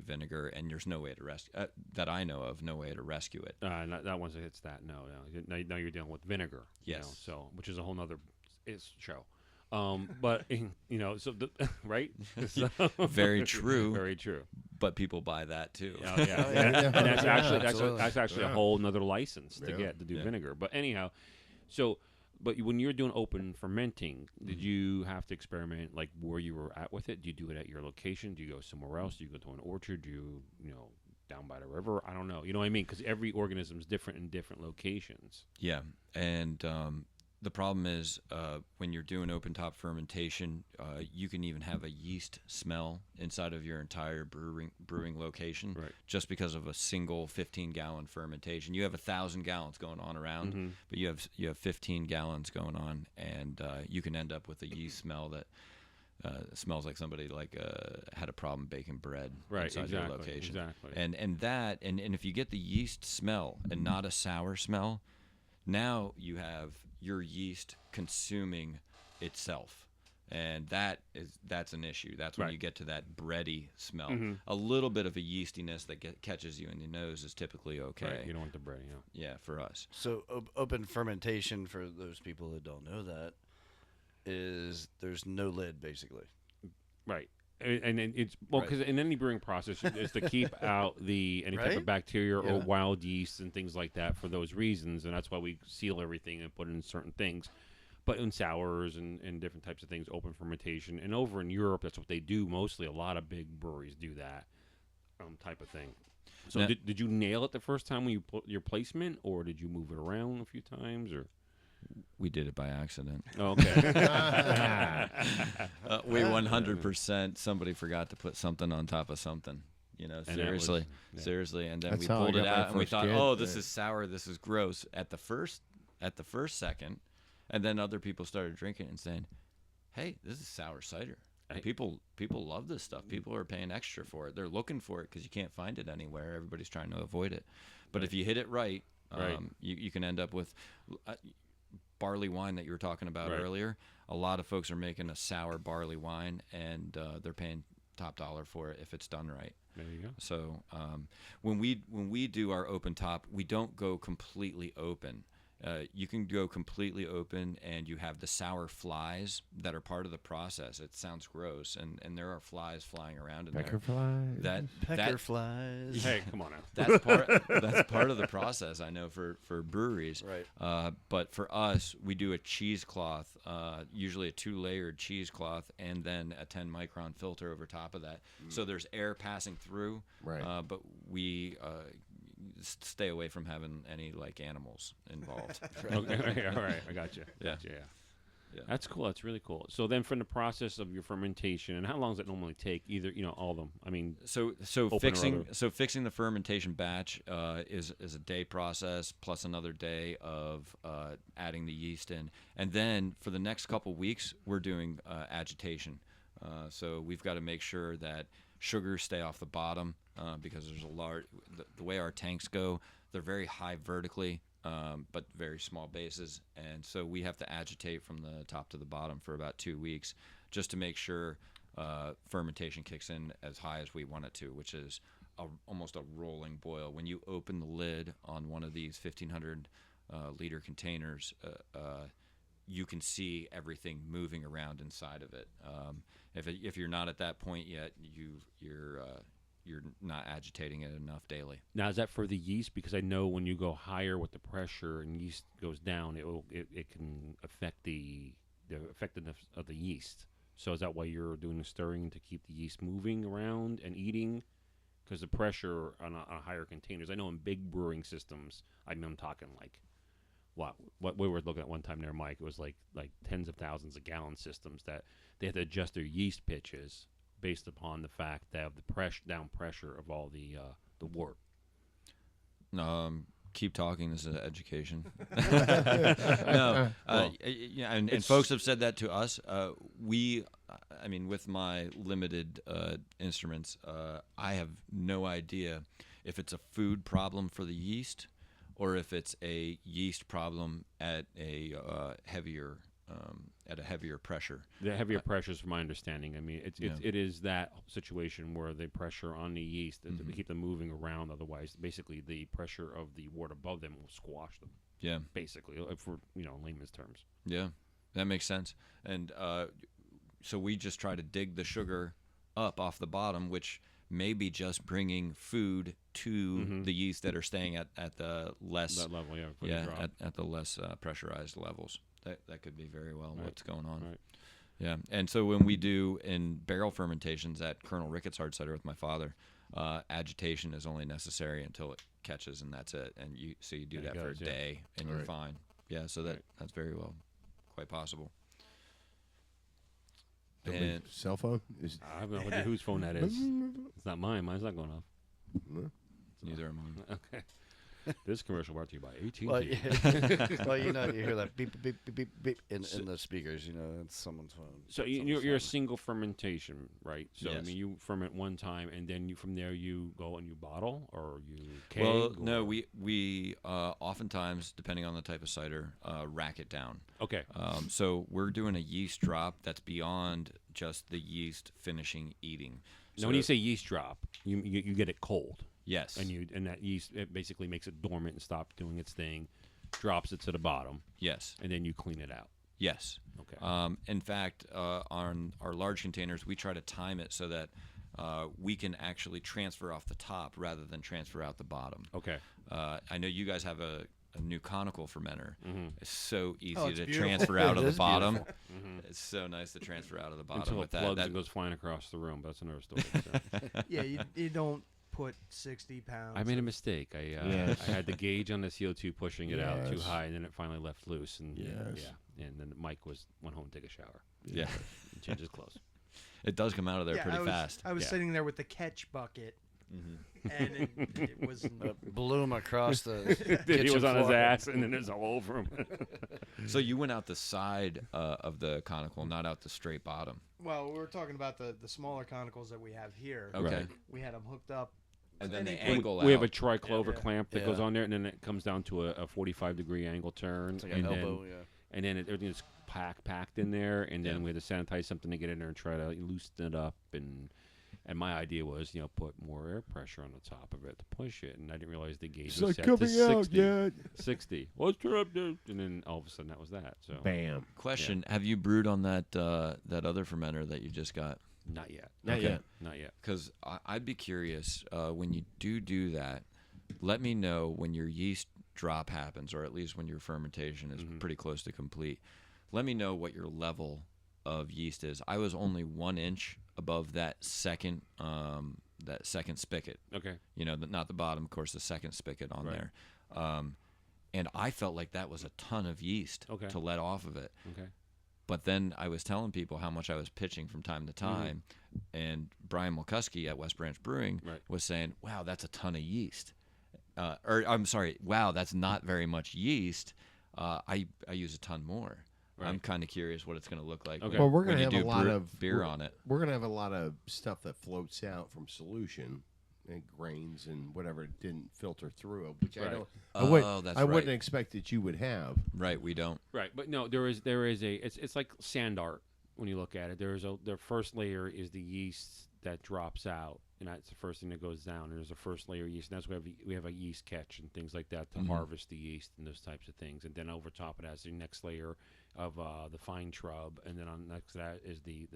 Speaker 5: vinegar, and there's no way to rescue that I know of. No way to rescue it.
Speaker 1: That once it hits that, no. Now you're dealing with vinegar.
Speaker 5: Yes.
Speaker 1: So which is a whole nother show. But so right. So,
Speaker 5: Very true.
Speaker 1: Very true.
Speaker 5: But people buy that too.
Speaker 1: Yeah. And that's actually a whole nother license to do vinegar. But anyhow, but when you're doing open fermenting, did you have to experiment like where you were at with it? Do you do it at your location? Do you go somewhere else? Do you go to an orchard? Do you down by the river? I don't know. You know what I mean? Because every organism is different in different locations.
Speaker 5: Yeah, and The problem is when you're doing open top fermentation, you can even have a yeast smell inside of your entire brewing location,
Speaker 1: Right.
Speaker 5: just because of a single 15-gallon fermentation. You have 1,000 gallons going on around, but you have 15 gallons going on, and you can end up with a yeast smell that smells like somebody had a problem baking bread inside your location.
Speaker 1: Exactly.
Speaker 5: And if you get the yeast smell and not a sour smell, now you have your yeast consuming itself, and that's an issue. That's when
Speaker 1: Right.
Speaker 5: you get to that bready smell. A little bit of a yeastiness that catches you in the nose is typically okay.
Speaker 1: Right. You don't want the bread,
Speaker 5: Yeah, for us.
Speaker 3: So open fermentation, for those people that don't know that, is there's no lid basically.
Speaker 1: Right. And it's because in any brewing process is to keep out any type
Speaker 3: Right?
Speaker 1: of bacteria or
Speaker 3: Yeah.
Speaker 1: wild yeast and things like that for those reasons, and that's why we seal everything and put in certain things. But in sours and different types of things, open fermentation, and over in Europe, that's what they do mostly. A lot of big breweries do that type of thing. So
Speaker 5: Now-
Speaker 1: did you nail it the first time when you put your placement, or did you move it around a few times, or?
Speaker 5: We did it by accident.
Speaker 1: Oh, okay.
Speaker 5: We 100% somebody forgot to put something on top of something. You know,
Speaker 1: And that was-
Speaker 5: seriously,
Speaker 1: yeah.
Speaker 5: seriously, and then
Speaker 2: That's
Speaker 5: we
Speaker 2: how I
Speaker 5: pulled
Speaker 2: got
Speaker 5: it
Speaker 2: my
Speaker 5: out, and we
Speaker 2: first
Speaker 5: thought,
Speaker 2: kid.
Speaker 5: "Oh, this is sour. This is gross." At the first second, and then other people started drinking it and saying, "Hey, this is sour cider." And people love this stuff. People are paying extra for it. They're looking for it because you can't find it anywhere. Everybody's trying to avoid it. But if you hit it right,
Speaker 1: Right.
Speaker 5: you can end up with barley wine that you were talking about
Speaker 1: Right.
Speaker 5: earlier. A lot of folks are making a sour barley wine, and they're paying top dollar for it if it's done right.
Speaker 1: There you go.
Speaker 5: So when we do our open top, we don't go completely open. You can go completely open, and you have the sour flies that are part of the process. It sounds gross, and there are flies flying around in
Speaker 2: Pecker
Speaker 5: there.
Speaker 2: flies.
Speaker 3: Pecker flies.
Speaker 1: Hey, come on now.
Speaker 5: That's part of the process. I know for breweries.
Speaker 3: Right.
Speaker 5: But for us, we do a cheesecloth, usually a 2-layered cheesecloth, and then a 10-micron filter over top of that. So there's air passing through.
Speaker 2: Right.
Speaker 5: But we stay away from having any animals involved.
Speaker 1: Okay, all right, I got you.
Speaker 5: Yeah.
Speaker 1: Yeah. That's cool. That's really cool. So then, from the process of your fermentation, and how long does it normally take? Either all of them. I mean,
Speaker 5: So
Speaker 1: or
Speaker 5: fixing
Speaker 1: other.
Speaker 5: fixing the fermentation batch is a day process plus another day of adding the yeast in, and then for the next couple weeks we're doing agitation. So we've got to make sure that sugars stay off the bottom because there's a large the way our tanks go, they're very high vertically. But very small bases, and so we have to agitate from the top to the bottom for about 2 weeks just to make sure fermentation kicks in as high as we want it to, which is almost a rolling boil. When you open the lid on one of these 1,500 liter containers, you can see everything moving around inside of it. If you're not at that point yet, you're not agitating it enough daily.
Speaker 1: now is that for the yeast? Because I know when you go higher with the pressure and yeast goes down, it can affect the effectiveness of the yeast. So is that why you're doing the stirring to keep the yeast moving around and eating? Because the pressure on higher containers, I know in big brewing systems, I'm talking like what we were looking at one time there, Mike. It was like tens of thousands of gallon systems that they had to adjust their yeast pitches based upon the fact that of the down pressure of all the wort.
Speaker 5: Keep talking. This is education. No, yeah, and folks have said that to us. I mean, with my limited instruments, I have no idea if it's a food problem for the yeast or if it's a yeast problem at a heavier pressure.
Speaker 1: The heavier pressures, from my understanding. I mean, it is that situation where the pressure on the yeast to keep them moving around. Otherwise, basically, the pressure of the wort above them will squash them.
Speaker 5: Yeah.
Speaker 1: Basically, for layman's terms.
Speaker 5: Yeah, that makes sense. And so we just try to dig the sugar up off the bottom, which may be just bringing food to the yeast that are staying at the less
Speaker 1: That level, yeah.
Speaker 5: at the less pressurized levels. That could be very well what's going on.
Speaker 1: Right.
Speaker 5: Yeah, and so when we do in barrel fermentations at Colonel Ricketts Hard Cider with my father, agitation is only necessary until it catches, and that's it. And you do
Speaker 1: And it
Speaker 5: that for a
Speaker 1: goes, yeah.
Speaker 5: day, and you're fine. Yeah, so that's very well quite possible.
Speaker 2: Somebody's
Speaker 5: And
Speaker 2: cell phone is.
Speaker 1: I have no idea whose phone that is. It's not mine. Mine's not going off.
Speaker 5: neither am I.
Speaker 1: Okay. This commercial brought to you by AT&T.
Speaker 3: Well, yeah. Well, you hear that beep, beep, beep, beep, beep in the speakers. It's someone's phone.
Speaker 1: So
Speaker 3: Someone's
Speaker 1: you're a
Speaker 3: phone.
Speaker 1: single fermentation, right? So I
Speaker 5: Yes.
Speaker 1: mean, you ferment one time, and then from there you go and you bottle, or you keg.
Speaker 5: Well, no,
Speaker 1: or-
Speaker 5: we oftentimes, depending on the type of cider, rack it down.
Speaker 1: Okay.
Speaker 5: So we're doing a yeast drop that's beyond just the yeast finishing eating.
Speaker 1: Now,
Speaker 5: So
Speaker 1: when you say yeast drop, you get it cold,
Speaker 5: yes,
Speaker 1: and that yeast it basically makes it dormant and stop doing its thing, drops it to the bottom,
Speaker 5: yes,
Speaker 1: and then you clean it out.
Speaker 5: yes.
Speaker 1: Okay.
Speaker 5: In fact, on our large containers, we try to time it so that we can actually transfer off the top rather than transfer out the bottom.
Speaker 1: Okay.
Speaker 5: I know you guys have a new conical fermenter.
Speaker 1: Mm-hmm.
Speaker 5: It's so easy
Speaker 4: Oh, it's
Speaker 5: to
Speaker 4: beautiful.
Speaker 5: transfer out
Speaker 3: It
Speaker 5: of the
Speaker 3: is
Speaker 5: bottom.
Speaker 3: beautiful.
Speaker 5: It's so nice to transfer out of the bottom
Speaker 1: Until it
Speaker 5: with that.
Speaker 1: plugs
Speaker 5: That-
Speaker 1: and goes flying across the room. But that's another story. So.
Speaker 4: Yeah, you don't put 60 pounds.
Speaker 1: I made a mistake.
Speaker 2: Yes.
Speaker 1: I had the gauge on the CO2 pushing it out too
Speaker 2: Yes.
Speaker 1: high, and then it finally left loose. And
Speaker 2: Yes.
Speaker 1: yeah, and then Mike went home to take a shower
Speaker 5: yeah,
Speaker 1: and change his clothes.
Speaker 5: it does come out of there
Speaker 4: Yeah,
Speaker 5: pretty
Speaker 4: I was,
Speaker 5: fast.
Speaker 4: I was
Speaker 1: Yeah.
Speaker 4: sitting there with the catch bucket,
Speaker 5: Mm-hmm.
Speaker 4: and it was.
Speaker 3: Blew him across the.
Speaker 1: He was
Speaker 3: kitchen
Speaker 1: on his
Speaker 3: floor.
Speaker 1: ass, and then there's all over him.
Speaker 5: So you went out the side of the conical, not out the straight bottom.
Speaker 4: Well, we were talking about the smaller conicals that we have here.
Speaker 5: Okay.
Speaker 1: Right.
Speaker 4: We had them hooked up.
Speaker 5: And then
Speaker 4: Any
Speaker 5: they
Speaker 4: point-
Speaker 5: angle
Speaker 1: We have a
Speaker 5: out.
Speaker 1: triclover
Speaker 4: Yeah.
Speaker 1: clamp that goes
Speaker 3: Yeah.
Speaker 1: on there, and then it comes down to a 45-degree angle turn,
Speaker 3: It's like
Speaker 1: and
Speaker 3: an
Speaker 1: then
Speaker 3: elbow. Yeah.
Speaker 1: and then everything's packed in there, and then
Speaker 5: Yeah.
Speaker 1: we had to sanitize something to get in there and try to loosen it up. And my idea was, put more air pressure on the top of it to push it, and I didn't realize the gauge
Speaker 2: It's
Speaker 1: was
Speaker 2: not
Speaker 1: set to
Speaker 2: coming
Speaker 1: 60.
Speaker 2: out yet.
Speaker 1: 60. Let's turn up there, and then all of a sudden that was that. So
Speaker 2: Bam.
Speaker 5: Question: have you brewed on that that other fermenter that you just got?
Speaker 1: not yet,
Speaker 2: Not
Speaker 5: Okay.
Speaker 2: yet.
Speaker 1: not yet.
Speaker 5: Because I'd be curious when you do that. Let me know when your yeast drop happens, or at least when your fermentation is pretty close to complete. Let me know what your level of yeast is. I was only 1 inch above that second spigot.
Speaker 1: Okay.
Speaker 5: Not the bottom, of course, the second spigot on
Speaker 1: Right.
Speaker 5: there. And I felt like that was a ton of yeast
Speaker 1: Okay.
Speaker 5: to let off of it.
Speaker 1: Okay.
Speaker 5: But then I was telling people how much I was pitching from time to time, and Brian Mulkusky at West Branch Brewing
Speaker 1: Right.
Speaker 5: was saying, "Wow, that's a ton of yeast." Or I'm sorry, wow, that's not very much yeast. I use a ton more. I'm
Speaker 1: Right.
Speaker 5: kind of curious what it's going to look like.
Speaker 1: Okay.
Speaker 2: Well, we're
Speaker 5: when
Speaker 2: gonna
Speaker 5: you
Speaker 2: have
Speaker 5: do
Speaker 2: a lot
Speaker 5: brew-
Speaker 2: of
Speaker 5: beer on it.
Speaker 2: We're gonna have a lot of stuff that floats out from solution and grains and whatever didn't filter through, which I
Speaker 1: Right.
Speaker 2: don't.
Speaker 5: Oh, that's
Speaker 2: I wouldn't
Speaker 5: right.
Speaker 2: expect that you would have.
Speaker 5: Right, we don't.
Speaker 1: Right, but no, there is a it's like sand art when you look at it. The first layer is the yeast that drops out, and that's the first thing that goes down. And there's a first layer of yeast, and that's why we have a yeast catch and things like that to harvest the yeast and those types of things. And then over top it has the next layer of the fine trub, and then on next to that is the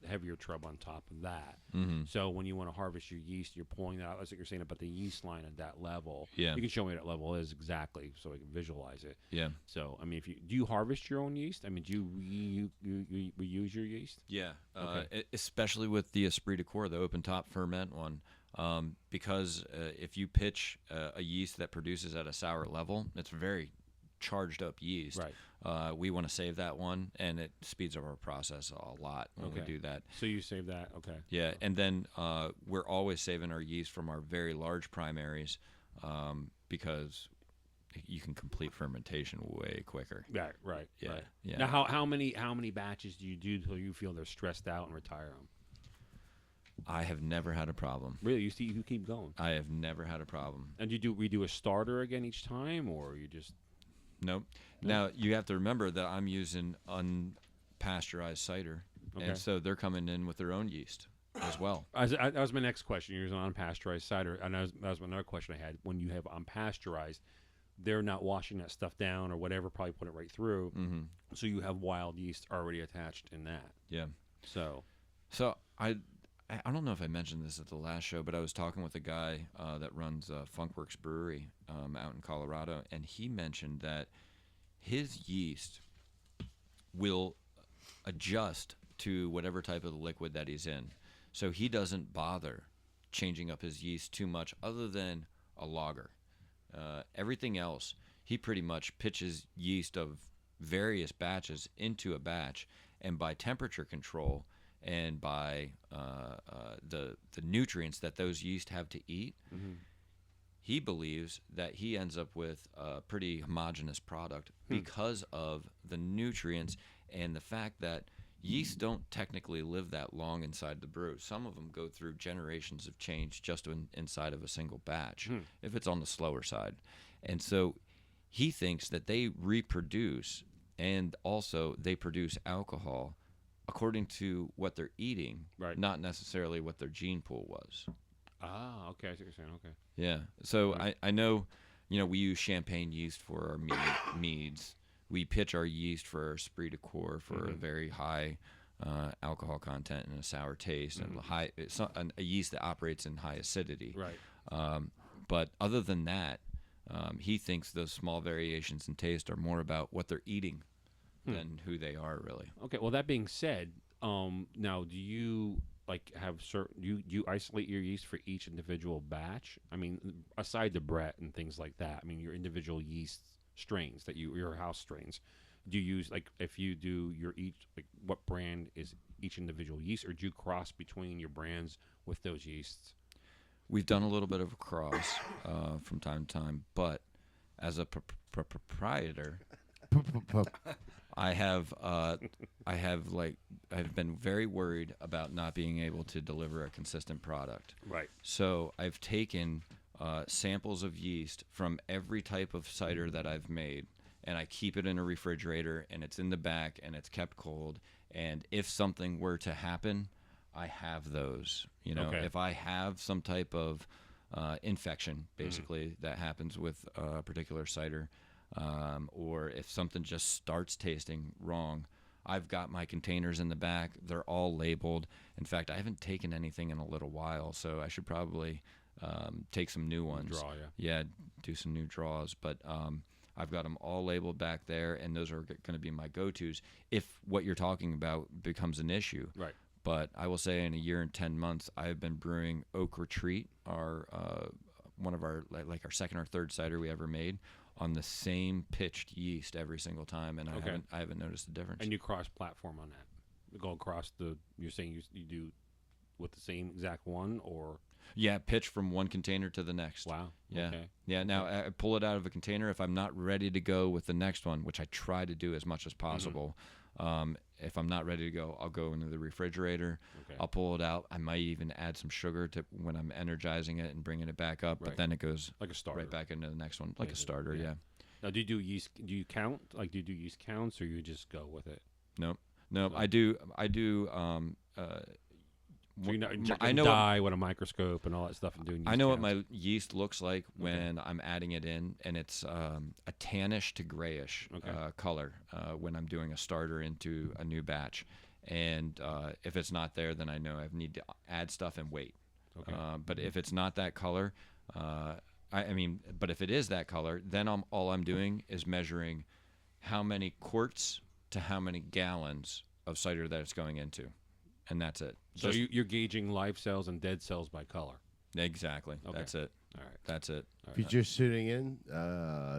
Speaker 1: heavier trub on top of that.
Speaker 5: Mm-hmm.
Speaker 1: So when you want to harvest your yeast, you're pulling that out. That's what you're saying about the yeast line at that level.
Speaker 5: Yeah.
Speaker 1: You can show me what that level is exactly, so I can visualize it.
Speaker 5: Yeah.
Speaker 1: So, I mean, do you harvest your own yeast? I mean, do you reuse your yeast?
Speaker 5: Yeah,
Speaker 1: Okay.
Speaker 5: especially with the Esprit de Corps, the open top ferment one, because if you pitch a yeast that produces at a sour level, it's very charged up yeast.
Speaker 1: Right.
Speaker 5: We want to save that one, and it speeds up our process a lot when we
Speaker 1: Okay.
Speaker 5: do that.
Speaker 1: So you save that, okay?
Speaker 5: Yeah, and then we're always saving our yeast from our very large primaries because you can complete fermentation way quicker.
Speaker 1: Right.
Speaker 5: Yeah,
Speaker 1: Right.
Speaker 5: yeah.
Speaker 1: Now, how many batches do you do till you feel they're stressed out and retire them?
Speaker 5: I have never had a problem.
Speaker 1: Really, you keep going.
Speaker 5: I have never had a problem.
Speaker 1: And you redo a starter again each time, or you just
Speaker 5: Nope. Now you have to remember that I'm using unpasteurized cider,
Speaker 1: Okay.
Speaker 5: and so they're coming in with their own yeast as well.
Speaker 1: that was my next question. You're using unpasteurized cider, and that was another question I had. When you have unpasteurized, they're not washing that stuff down or whatever, probably put it right through.
Speaker 5: Mm-hmm.
Speaker 1: So you have wild yeast already attached in that.
Speaker 5: Yeah.
Speaker 1: So
Speaker 5: So I don't know if I mentioned this at the last show, but I was talking with a guy that runs Funkworks Brewery out in Colorado, and he mentioned that his yeast will adjust to whatever type of liquid that he's in. So he doesn't bother changing up his yeast too much other than a lager. Everything else, he pretty much pitches yeast of various batches into a batch, and by temperature control and by the nutrients that those yeast have to eat, he believes that he ends up with a pretty homogeneous product because of the nutrients and the fact that yeast don't technically live that long inside the brew. Some of them go through generations of change just inside of a single batch, if it's on the slower side. And so he thinks that they reproduce, and also they produce alcohol according to what they're eating,
Speaker 1: Right.
Speaker 5: not necessarily what their gene pool was.
Speaker 1: Ah, okay. I see what you're saying. Okay.
Speaker 5: Yeah. So I know, we use champagne yeast for our meads. We pitch our yeast for our Esprit de Corps for a very high alcohol content and a sour taste, and a yeast that operates in high acidity.
Speaker 1: Right.
Speaker 5: But other than that, he thinks those small variations in taste are more about what they're eating than who they are, really.
Speaker 1: Okay. Well, that being said, now do you have certain you isolate your yeast for each individual batch? I mean, aside the Brett and things like that. I mean, your individual yeast strains your house strains. Do you use if you do your what brand is each individual yeast, or do you cross between your brands with those yeasts?
Speaker 5: We've done a little bit of a cross from time to time, but as a proprietor, I've been very worried about not being able to deliver a consistent product.
Speaker 1: Right.
Speaker 5: So I've taken samples of yeast from every type of cider that I've made, and I keep it in a refrigerator, and it's in the back, and it's kept cold. And if something were to happen, I have those.
Speaker 1: Okay.
Speaker 5: If I have some type of infection, basically, that happens with a particular cider, or if something just starts tasting wrong, I've got my containers in the back. They're all labeled. In fact, I haven't taken anything in a little while, so I should probably take some new ones.
Speaker 1: Draw,
Speaker 5: Yeah, do some new draws. But I've got them all labeled back there, and those are going to be my go-tos if what you're talking about becomes an issue.
Speaker 1: Right.
Speaker 5: But I will say in a year and 10 months, I've been brewing Oak Retreat, our one of our our second or third cider we ever made, on the same pitched yeast every single time, and I haven't noticed a difference.
Speaker 1: And you cross-platform on that? You go across you're saying you do with the same exact one, or?
Speaker 5: Yeah, pitch from one container to the next.
Speaker 1: Wow.
Speaker 5: Yeah.
Speaker 1: Okay.
Speaker 5: Yeah. Now I pull it out of a container if I'm not ready to go with the next one, which I try to do as much as possible. If I'm not ready to go, I'll go into the refrigerator.
Speaker 1: Okay.
Speaker 5: I'll pull it out. I might even add some sugar to when I'm energizing it and bringing it back up.
Speaker 1: Right.
Speaker 5: But then it goes
Speaker 1: Like a starter.
Speaker 5: right back into the next one, like a starter.
Speaker 1: Yeah.
Speaker 5: Yeah.
Speaker 1: Now, do you do yeast? Do you count? Do you do yeast counts, or you just go with it?
Speaker 5: Nope. I do.
Speaker 1: So you're not
Speaker 5: I
Speaker 1: injecting
Speaker 5: know
Speaker 1: dye with a microscope and all that stuff and doing yeast
Speaker 5: I know what
Speaker 1: counts.
Speaker 5: my yeast looks like when I'm adding it in, and it's a tannish to grayish color when I'm doing a starter into a new batch. And if it's not there, then I know I need to add stuff and wait.
Speaker 1: Okay.
Speaker 5: But if it's not that color, but if it is that color, then all I'm doing is measuring how many quarts to how many gallons of cider that it's going into. And that's it.
Speaker 1: So you're gauging live cells and dead cells by color.
Speaker 5: Exactly.
Speaker 1: Okay.
Speaker 5: That's it.
Speaker 1: All right.
Speaker 5: That's it.
Speaker 2: If you're just sitting in,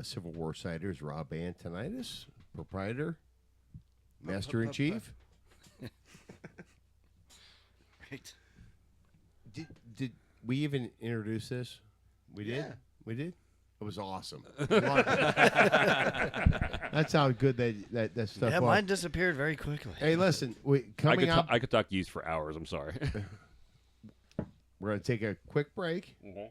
Speaker 2: Civil War Ciders, Rob Antonitis, proprietor, master in chief.
Speaker 3: Right.
Speaker 2: Did we even introduce this? We did.
Speaker 4: Yeah.
Speaker 2: We did. It was awesome. That's how good that stuff
Speaker 3: Yeah,
Speaker 2: was.
Speaker 3: mine disappeared very quickly.
Speaker 2: Hey, listen, coming up,
Speaker 1: I could talk yeast for hours. I'm sorry.
Speaker 2: we're going to take a quick break.
Speaker 1: Mm-hmm.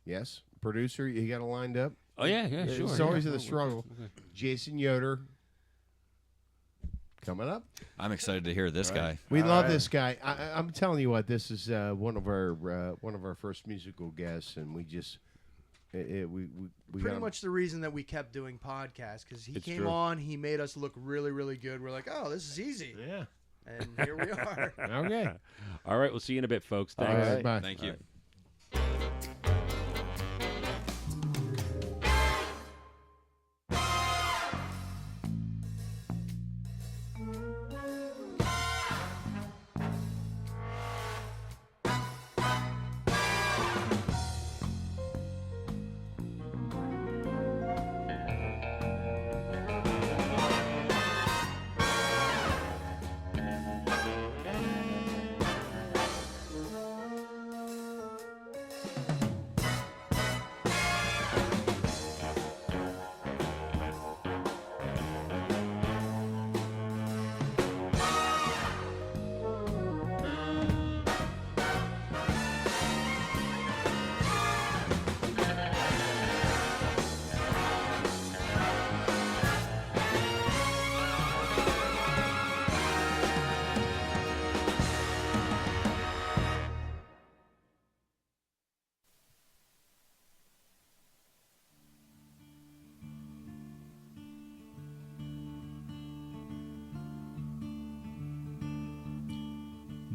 Speaker 2: Yes, producer, you got it lined up.
Speaker 1: Oh yeah, sure.
Speaker 2: It's always
Speaker 1: yeah.
Speaker 2: the struggle.
Speaker 1: Okay.
Speaker 2: Jason Yoder coming up.
Speaker 5: I'm excited to hear this guy.
Speaker 2: We love this guy. I'm telling you what, this is one of our first musical guests, and we just we
Speaker 4: Pretty
Speaker 2: got
Speaker 4: much the reason that we kept doing podcasts, because he
Speaker 1: It's
Speaker 4: came
Speaker 1: true.
Speaker 4: on, he made us look really, really good. We're like, oh, this is easy.
Speaker 2: Yeah.
Speaker 4: And here we are.
Speaker 2: Okay.
Speaker 1: All right, we'll see you in a bit, folks.
Speaker 2: All
Speaker 1: Thanks.
Speaker 2: right. Bye.
Speaker 5: Thank you.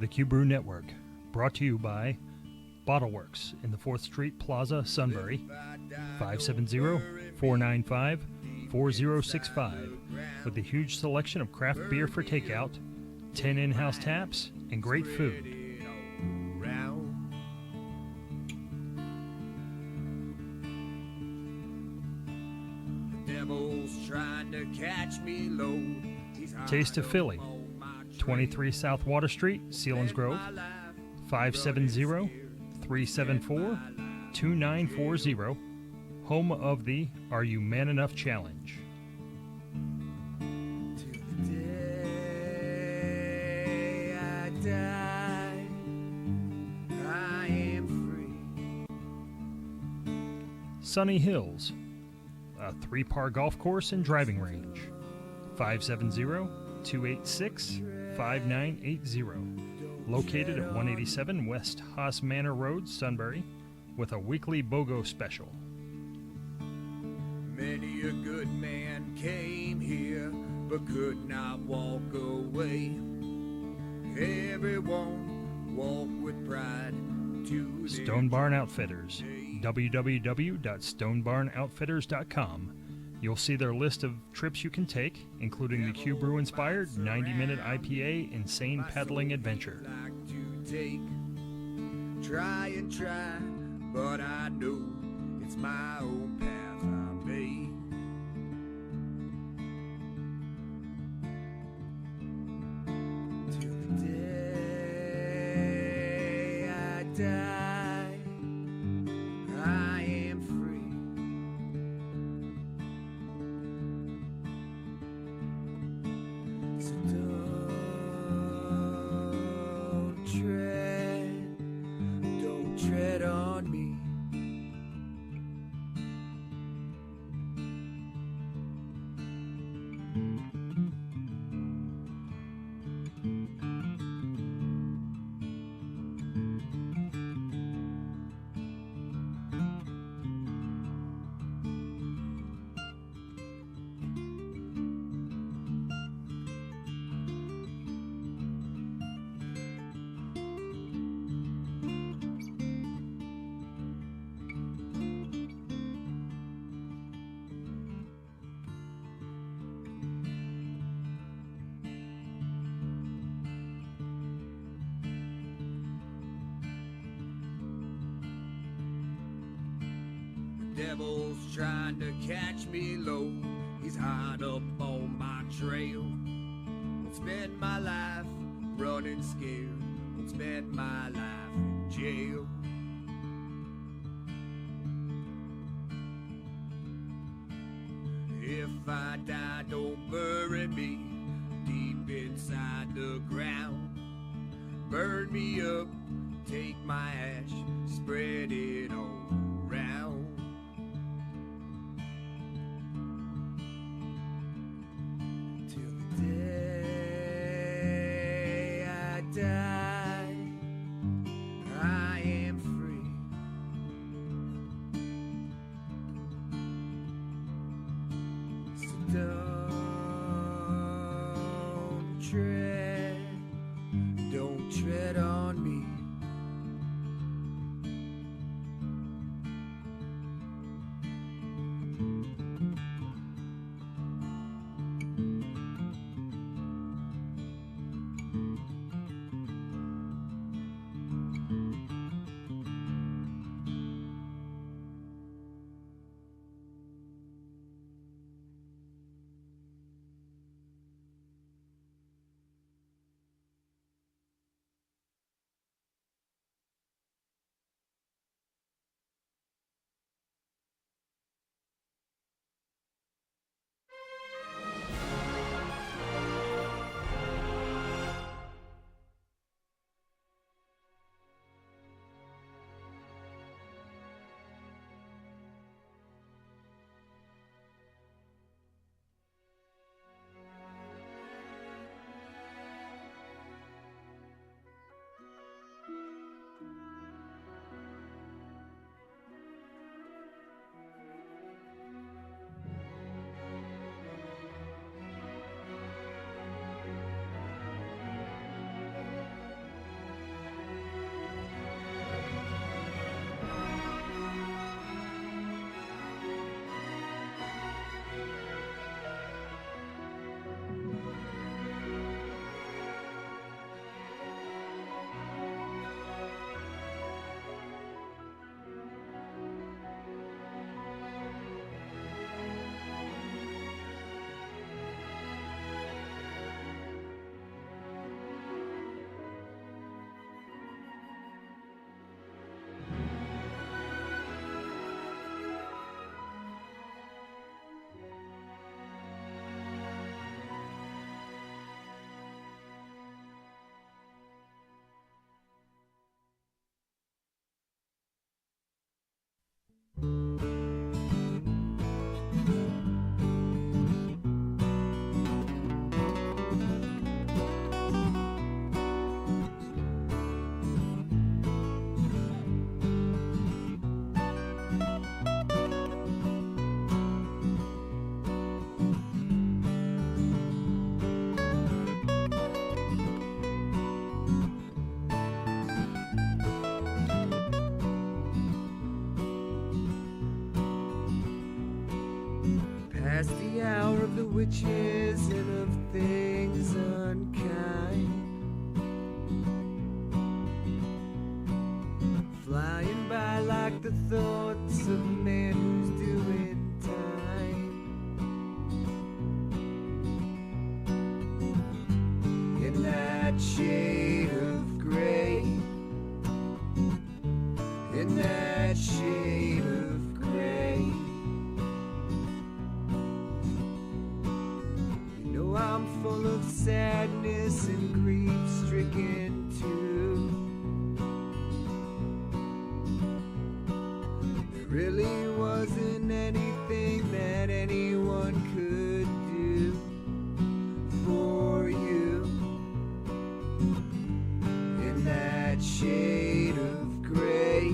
Speaker 6: the Q Brew Network, brought to you by Bottleworks in the 4th Street Plaza, Sunbury, 570-495-4065, with a huge selection of craft beer for takeout, 10 in-house taps, and great food.
Speaker 7: Trying to catch me low.
Speaker 6: Taste of Philly, 23 South Water Street, Selinsgrove, 570-374-2940, home of the Are You Man Enough Challenge.
Speaker 7: Till the day I die, I am free.
Speaker 6: Sunny Hills, a 3-par golf course and driving range, 570-286-5980, located at 187 West Haas Manor Road, Sunbury, with a weekly BOGO special.
Speaker 7: Many a good man came here, but could not walk away. Everyone walked with pride to
Speaker 6: Stone Barn Outfitters, www.stonebarnoutfitters.com. You'll see their list of trips you can take, including the Q Brew inspired 90-minute IPA Insane Paddling Adventure.
Speaker 7: like to take. Try and try, but I know it's my own path I made. Till the day I die, I am free. So don't tread on me. Devil's trying to catch me low. He's hot up on my trail. Won't spend my life running scared. Won't spend my life in jail. If I die, don't bury me deep inside the ground. Burn me up, take my ash, spread it all around. Till the day I die, I am free. So don't tread on me. past the hour of the witches and of things unkind. Flying by like the thoughts of a man who's doing time. In that shade of gray, in that shade of gray, you know I'm full of sadness and grief-stricken too. There really wasn't anything that anyone could do for you. In that shade of gray,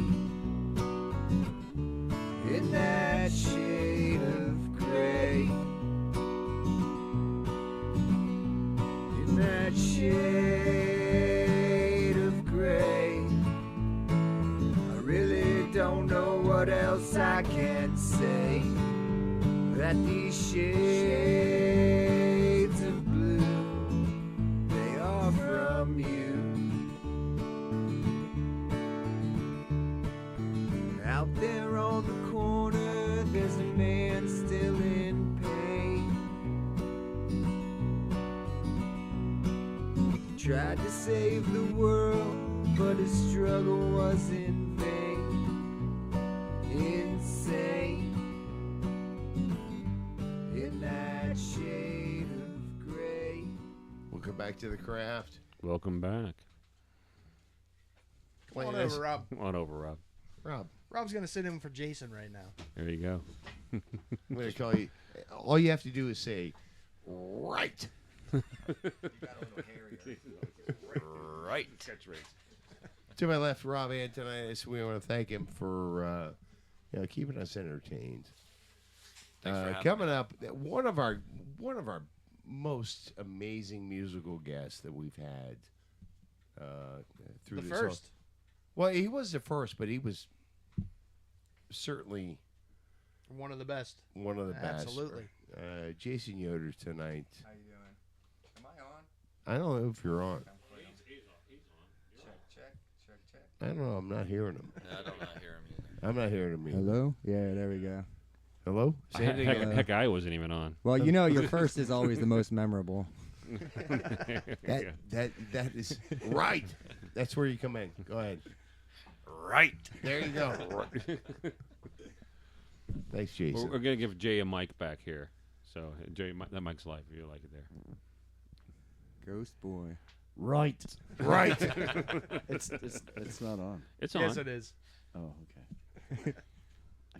Speaker 7: in that shade of gray, in that shade of gray, I really don't know what else I can say. That these shades of blue, they are from you. Out there on the corner, there's a man still in pain. He tried to save the world, but his struggle was in vain. Insane. In that shade of gray.
Speaker 2: Welcome back to the craft.
Speaker 1: Welcome back.
Speaker 4: Come on
Speaker 2: Playing this-
Speaker 4: over, Rob.
Speaker 1: Come on over, Rob.
Speaker 2: Rob,
Speaker 4: Rob's gonna sit in for Jason right now.
Speaker 1: There you go.
Speaker 2: I'm going to call you. All you have to do is say, right.
Speaker 3: Right.
Speaker 2: To my left, Rob Antonitis. We want to thank him for keeping us entertained.
Speaker 5: Thanks for having
Speaker 2: Coming up, one of our most amazing musical guests that we've had through
Speaker 4: The
Speaker 2: this whole-
Speaker 4: first.
Speaker 2: Well, he was the first, but he was certainly
Speaker 4: One of the best.
Speaker 2: one of the best.
Speaker 4: Absolutely.
Speaker 2: Jason Yoder tonight.
Speaker 8: How you doing? Am I on?
Speaker 2: I don't know if you're on.
Speaker 8: Check.
Speaker 2: I don't know. I'm not hearing him.
Speaker 5: I don't not hear him either.
Speaker 2: I'm not hearing him either.
Speaker 8: Hello? Yeah, there we go.
Speaker 2: Hello? Say it again.
Speaker 1: Heck, I wasn't even on.
Speaker 8: Well, you know your first is always the most memorable.
Speaker 2: That is right. That's where you come in. Go ahead.
Speaker 3: Right.
Speaker 2: There you go. Thanks, Jason.
Speaker 1: We're going to give Jay a mic back here. So, Jay, that mic's live if you like it there.
Speaker 8: Ghost boy.
Speaker 9: Right.
Speaker 2: Right.
Speaker 9: It's not on.
Speaker 1: It's on.
Speaker 4: Yes, it is.
Speaker 9: Oh, okay. I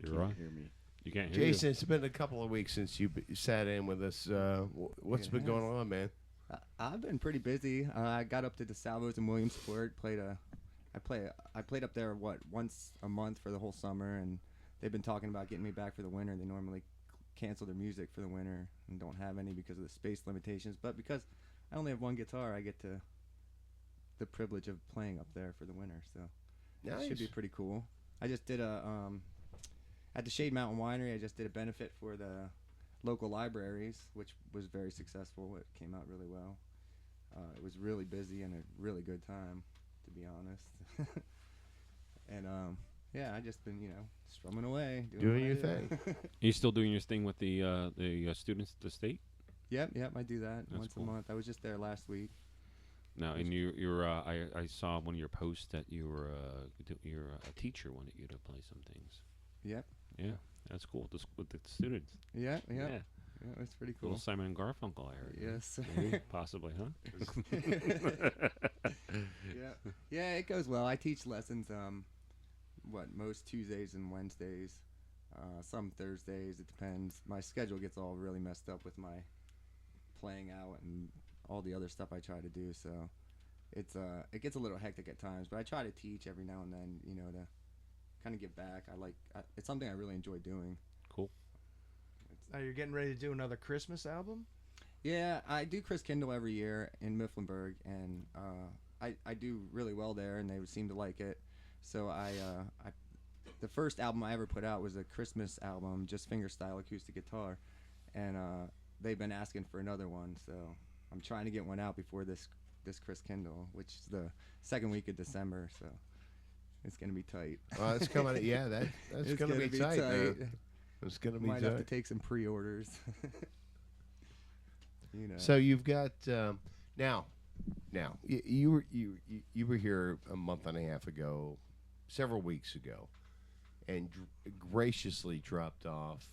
Speaker 1: You're
Speaker 9: can't
Speaker 1: right.
Speaker 9: hear me.
Speaker 1: You can't hear
Speaker 2: Jason, it's been a couple of weeks since you sat in with us. What's been going on, man?
Speaker 8: I've been pretty busy. I got up to DeSalvo's in Williamsport. I played up there once a month for the whole summer, and they've been talking about getting me back for the winter. They normally cancel their music for the winter and don't have any because of the space limitations. But because I only have one guitar, I get the privilege of playing up there for the winter. So it should be pretty cool. I just did at the Shade Mountain Winery. I just did a benefit for the local libraries, which was very successful. It came out really well. It was really busy and a really good time, to be honest. And yeah, I just been strumming away,
Speaker 2: Doing
Speaker 8: what I
Speaker 2: your
Speaker 8: do.
Speaker 2: thing.
Speaker 1: you still doing your thing with the students at the state?
Speaker 8: Yep, I do that
Speaker 1: That's
Speaker 8: once
Speaker 1: cool.
Speaker 8: a month. I was just there last week.
Speaker 1: No, and you're I saw one of your posts that you're a teacher, wanted you to play some things.
Speaker 8: Yep.
Speaker 1: Yeah, that's cool. With the students.
Speaker 8: Yeah,
Speaker 1: Yeah.
Speaker 8: it's pretty cool.
Speaker 1: Little Simon and Garfunkel, I heard.
Speaker 8: Yes.
Speaker 1: Maybe, possibly, huh?
Speaker 8: Yeah, it goes well. I teach lessons most Tuesdays and Wednesdays, some Thursdays, it depends. My schedule gets all really messed up with my playing out and all the other stuff I try to do, so it gets a little hectic at times, but I try to teach every now and then, to kind of give back. It's something I really enjoy doing.
Speaker 1: Cool.
Speaker 4: Now you're getting ready to do another Christmas album?
Speaker 8: Yeah, I do Chris Kindle every year in Mifflinburg, and I do really well there, and they seem to like it. So the first album I ever put out was a Christmas album, just fingerstyle acoustic guitar, and they've been asking for another one. So I'm trying to get one out before this Chris Kindle, which is the second week of December. So it's gonna be tight.
Speaker 2: Well, it's coming. Yeah, that's
Speaker 8: It's
Speaker 2: gonna be tight. Man. It's gonna be
Speaker 8: Might
Speaker 2: tight.
Speaker 8: have to take some pre-orders. You know.
Speaker 2: So you've got now you were here a month and a half ago, several weeks ago, and graciously dropped off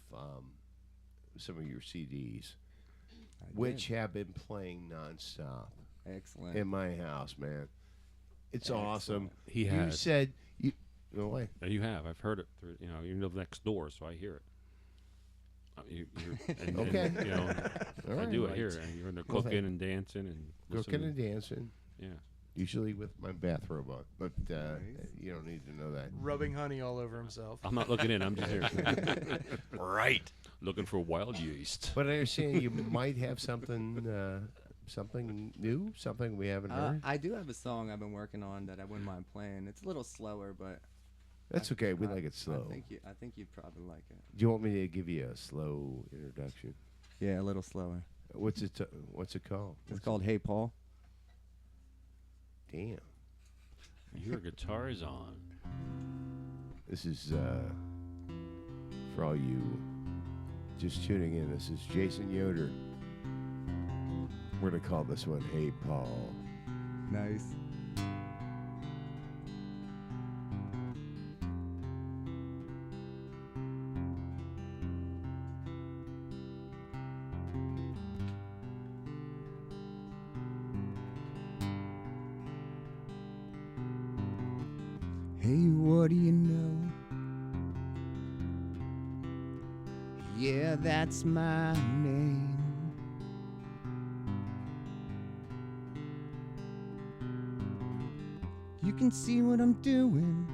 Speaker 2: some of your CDs, which have been playing nonstop
Speaker 8: Excellent.
Speaker 2: in my house, man. It's awesome.
Speaker 1: He
Speaker 2: You
Speaker 1: has.
Speaker 2: said you. No way.
Speaker 1: You have. I've heard it through. You live next door, so I hear it.
Speaker 2: Okay.
Speaker 1: I do. I hear it. And you're in there
Speaker 2: Go ahead.
Speaker 1: cooking and dancing and
Speaker 2: Cooking
Speaker 1: listening.
Speaker 2: and dancing,
Speaker 1: Yeah.
Speaker 2: usually with my bathrobe on, but you don't need to know that.
Speaker 4: Rubbing honey all over himself.
Speaker 1: I'm not looking in. I'm just here. Right. Looking for wild yeast.
Speaker 2: But I understand you might have something, something new, something we haven't heard.
Speaker 8: I do have a song I've been working on that I wouldn't mind playing. It's a little slower, but
Speaker 2: That's okay. We like it slow.
Speaker 8: I think you'd probably like it.
Speaker 2: Do you want me to give you a slow introduction?
Speaker 8: Yeah, a little slower.
Speaker 2: What's it called?
Speaker 8: It's called Hey Paul.
Speaker 2: Damn.
Speaker 1: Your guitar is on.
Speaker 2: This is for all you just tuning in. This is Jason Yoder. We're gonna call this one Hey Paul.
Speaker 8: Nice. Hey, what do you know? Yeah, that's my name. You can see what I'm doing.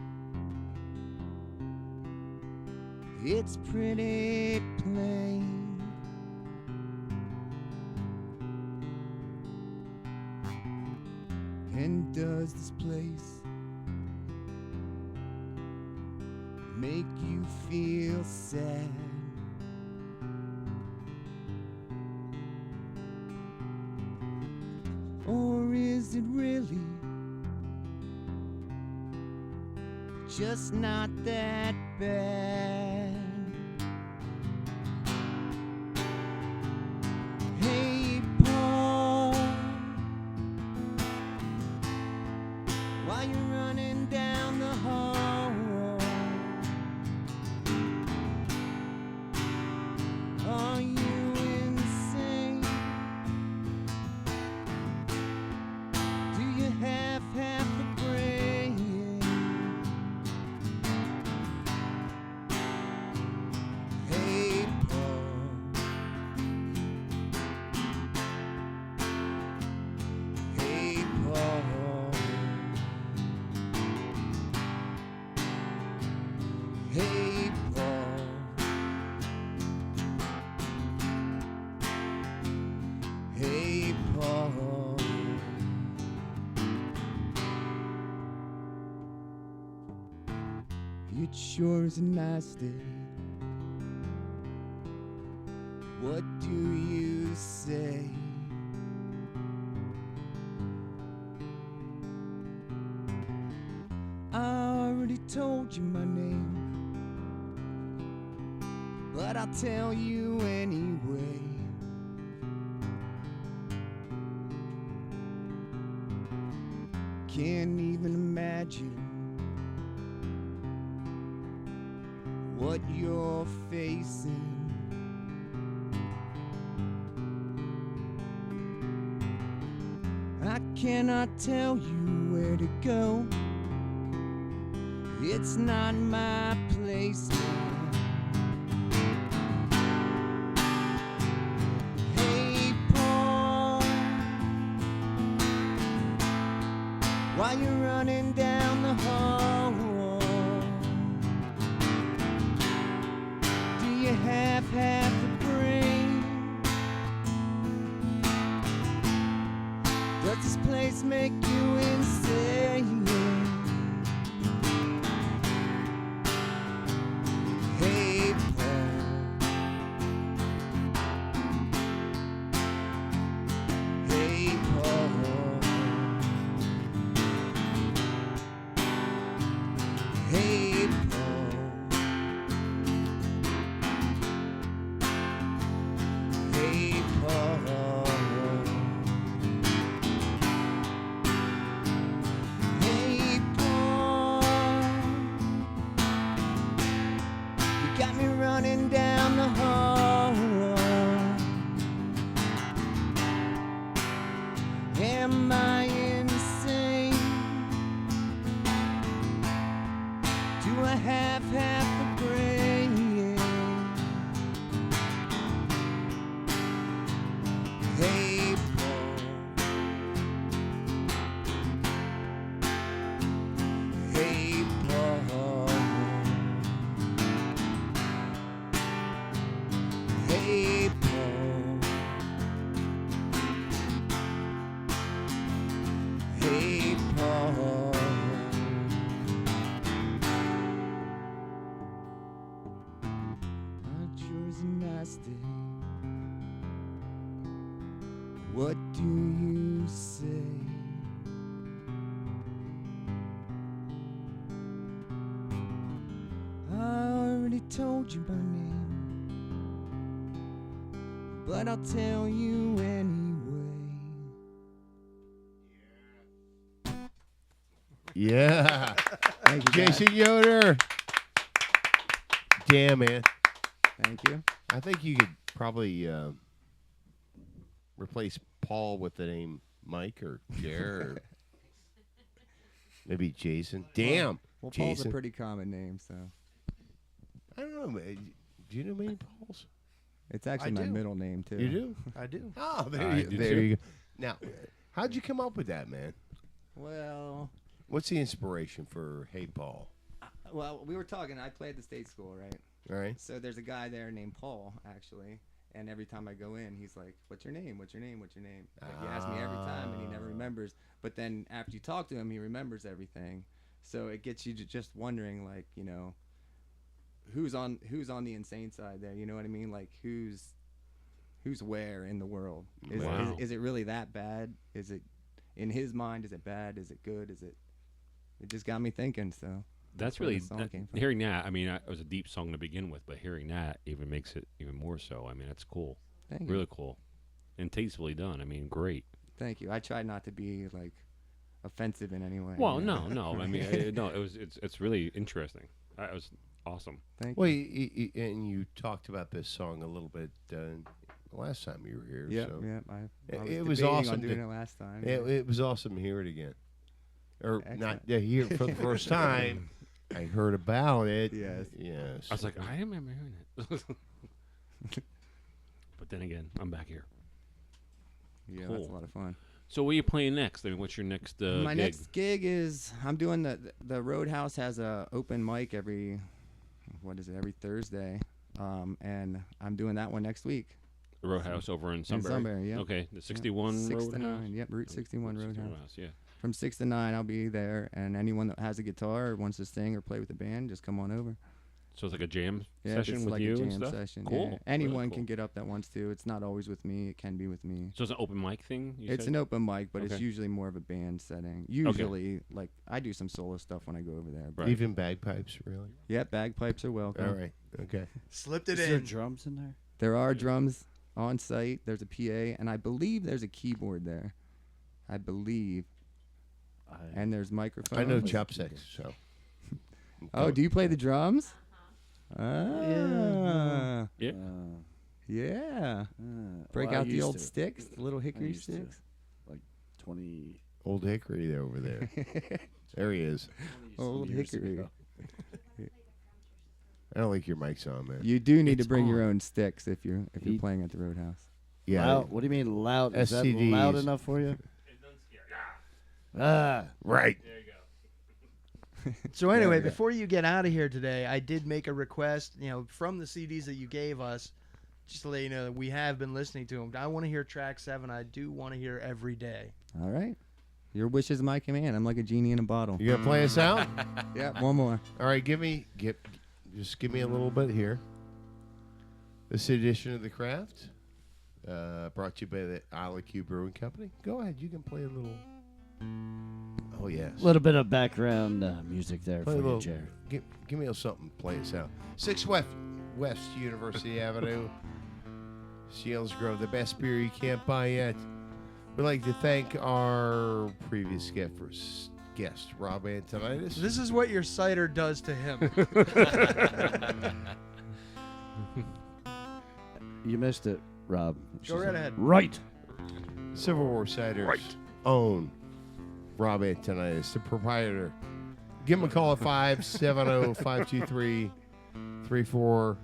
Speaker 8: It's pretty plain. And does this place make you feel sad? Or is it really just not that bad? Hey Paul, why you running down the hall? Are you insane? Do you have half a brain? Hey Paul, hey Paul, hey Paul, hey Paul. It sure is a nice day. What do you say? I already told you my name, but I'll tell you anyway. Can't even imagine what you're facing. I cannot tell you where to go. It's not my place now. Hey Paul, why you running down the hall? Do you have half a brain? Does this place make you insane? Hey Paul, am I insane? Do I have half a brain? Hey, Paul. Hey, Paul. Hey, Paul. Hey, Paul. Not yours a nice day. What do you say? I already told you my name, but I'll tell you anyway.
Speaker 2: Yeah.
Speaker 8: Thank you, guys.
Speaker 2: Jason Yoder. Damn, man.
Speaker 8: Thank you.
Speaker 2: I think you could probably replace Paul with the name Mike or Jer or maybe Jason. Damn.
Speaker 8: Well, Paul's a
Speaker 2: Jason.
Speaker 8: pretty common name, so
Speaker 2: I don't know. Man. Do you know many Pauls?
Speaker 8: it's actually
Speaker 4: I
Speaker 8: my
Speaker 4: do.
Speaker 8: middle name too.
Speaker 2: You do?
Speaker 4: I do.
Speaker 2: Oh,
Speaker 1: I do too.
Speaker 2: you go. Now, how'd you come up with that, man?
Speaker 8: Well,
Speaker 2: What's the inspiration for Hey Paul?
Speaker 8: we were talking. I played the state school, right?
Speaker 2: All right.
Speaker 8: So there's a guy there named Paul, actually. And every time I go in, he's like, "What's your name? What's your name? What's your name?" Like, he asks me every time, and he never remembers. But then after you talk to him, he remembers everything. So it gets you to just wondering, like, you know, who's on the insane side there? You know what I mean? Like, who's where in the world?
Speaker 1: Wow.
Speaker 8: Is it really that bad? Is it in his mind? Is it bad? Is it good? Is it? It just got me thinking. So
Speaker 1: That's
Speaker 8: where
Speaker 1: really
Speaker 8: the song came from.
Speaker 1: hearing that. I mean, it was a deep song to begin with, but hearing that even makes it even more so. I mean, that's cool,
Speaker 8: Thank you.
Speaker 1: really cool, and tastefully done. I mean, great.
Speaker 8: Thank you. I tried not to be like offensive in any way.
Speaker 1: Well,
Speaker 8: you know?
Speaker 1: no. I mean, it's really interesting. It was awesome.
Speaker 8: Thank
Speaker 2: Well,
Speaker 8: you.
Speaker 2: and you talked about this song a little bit the last time you were here.
Speaker 8: Yeah,
Speaker 2: so
Speaker 8: yeah.
Speaker 2: It was
Speaker 8: debating
Speaker 2: awesome
Speaker 8: on doing
Speaker 2: to-
Speaker 8: it last time.
Speaker 2: it was awesome to hear it again. Or not
Speaker 8: Excellent.
Speaker 2: to hear it for the first time. I heard about it.
Speaker 8: Yes.
Speaker 2: Yes.
Speaker 1: I was like, I remember hearing it. But then again, I'm back here.
Speaker 8: Yeah,
Speaker 1: Cool.
Speaker 8: that's a lot of fun.
Speaker 1: So what are you playing next? I mean, what's your next
Speaker 8: My
Speaker 1: gig?
Speaker 8: next gig is I'm doing the Roadhouse has a open mic every Thursday, and I'm doing that one next week.
Speaker 1: The Roadhouse over in
Speaker 8: In
Speaker 1: Sunbury.
Speaker 8: Sunbury, yeah.
Speaker 1: Okay, the 61
Speaker 8: 6 to
Speaker 1: Roadhouse?
Speaker 8: 9. Yep, Route 61 Roadhouse.
Speaker 1: Yeah.
Speaker 8: From 6 to 9, I'll be there, and anyone that has a guitar or wants to sing or play with the band, just come on over.
Speaker 1: So it's like a jam
Speaker 8: Yeah,
Speaker 1: session
Speaker 8: it's
Speaker 1: with
Speaker 8: like
Speaker 1: you
Speaker 8: a jam
Speaker 1: and stuff?
Speaker 8: session.
Speaker 1: Cool.
Speaker 8: Yeah.
Speaker 1: Really
Speaker 8: Anyone
Speaker 1: cool.
Speaker 8: can get up that wants to. It's not always with me. It can be with me.
Speaker 1: So it's an open mic thing?
Speaker 8: It's an open mic, but it's
Speaker 1: Okay.
Speaker 8: usually more of a band setting. Usually, like, I do some solo stuff when I go over there. But
Speaker 1: Right.
Speaker 2: Even bagpipes, really?
Speaker 8: yeah, bagpipes are welcome.
Speaker 2: All right. Okay.
Speaker 4: Slipped it
Speaker 9: Is there
Speaker 4: in.
Speaker 9: drums in there?
Speaker 8: There are drums on site. There's a PA, and I believe there's a keyboard there. I believe. And there's microphones.
Speaker 2: I know chopsticks, so.
Speaker 8: Oh, do you play the drums? Ah.
Speaker 1: Yeah.
Speaker 8: Yeah. Break
Speaker 9: Well, I
Speaker 8: out the
Speaker 9: used
Speaker 8: old
Speaker 9: to.
Speaker 8: sticks, the little hickory
Speaker 9: used to.
Speaker 8: sticks.
Speaker 9: Like 20.
Speaker 2: Old Hickory there over there. There he is.
Speaker 8: Old
Speaker 9: years
Speaker 8: hickory.
Speaker 9: ago.
Speaker 2: I don't think your mic's on, man.
Speaker 8: You do need
Speaker 2: It's
Speaker 8: to bring your
Speaker 2: on.
Speaker 8: own sticks if you're
Speaker 9: He-
Speaker 8: playing at the Roadhouse.
Speaker 2: Yeah.
Speaker 9: Loud? What do you mean loud? Is that
Speaker 2: STDs.
Speaker 9: loud enough for you? Ah.
Speaker 2: Right.
Speaker 4: So anyway,
Speaker 8: Yeah.
Speaker 4: before you get out of here today, I did make a request, from the CDs that you gave us, just to let you know that we have been listening to them. I want to hear track 7. I do want to hear Every Day.
Speaker 8: All right. Your wish is my command. I'm like a genie in a bottle.
Speaker 2: You gonna play us out?
Speaker 8: Yeah, one more.
Speaker 2: All right. Just give me a little bit here. This edition of The Craft, brought to you by the IQ Brewing Company. Go ahead. You can play a little. Oh yes.
Speaker 9: A little bit of background music there
Speaker 2: Play
Speaker 9: for
Speaker 2: a little.
Speaker 9: you, Jared.
Speaker 2: Give me a something. Play us out. 6 West University Avenue, Seals Grove. The best beer you can't buy yet. We'd like to thank our previous guest, Rob Antonitis.
Speaker 4: This is what your cider does to him.
Speaker 9: You missed it, Rob.
Speaker 4: Go right ahead.
Speaker 9: Right.
Speaker 2: Civil War Ciders.
Speaker 1: Right.
Speaker 2: own Rob Antonitis, the proprietor. Give him a call at 570-523-34.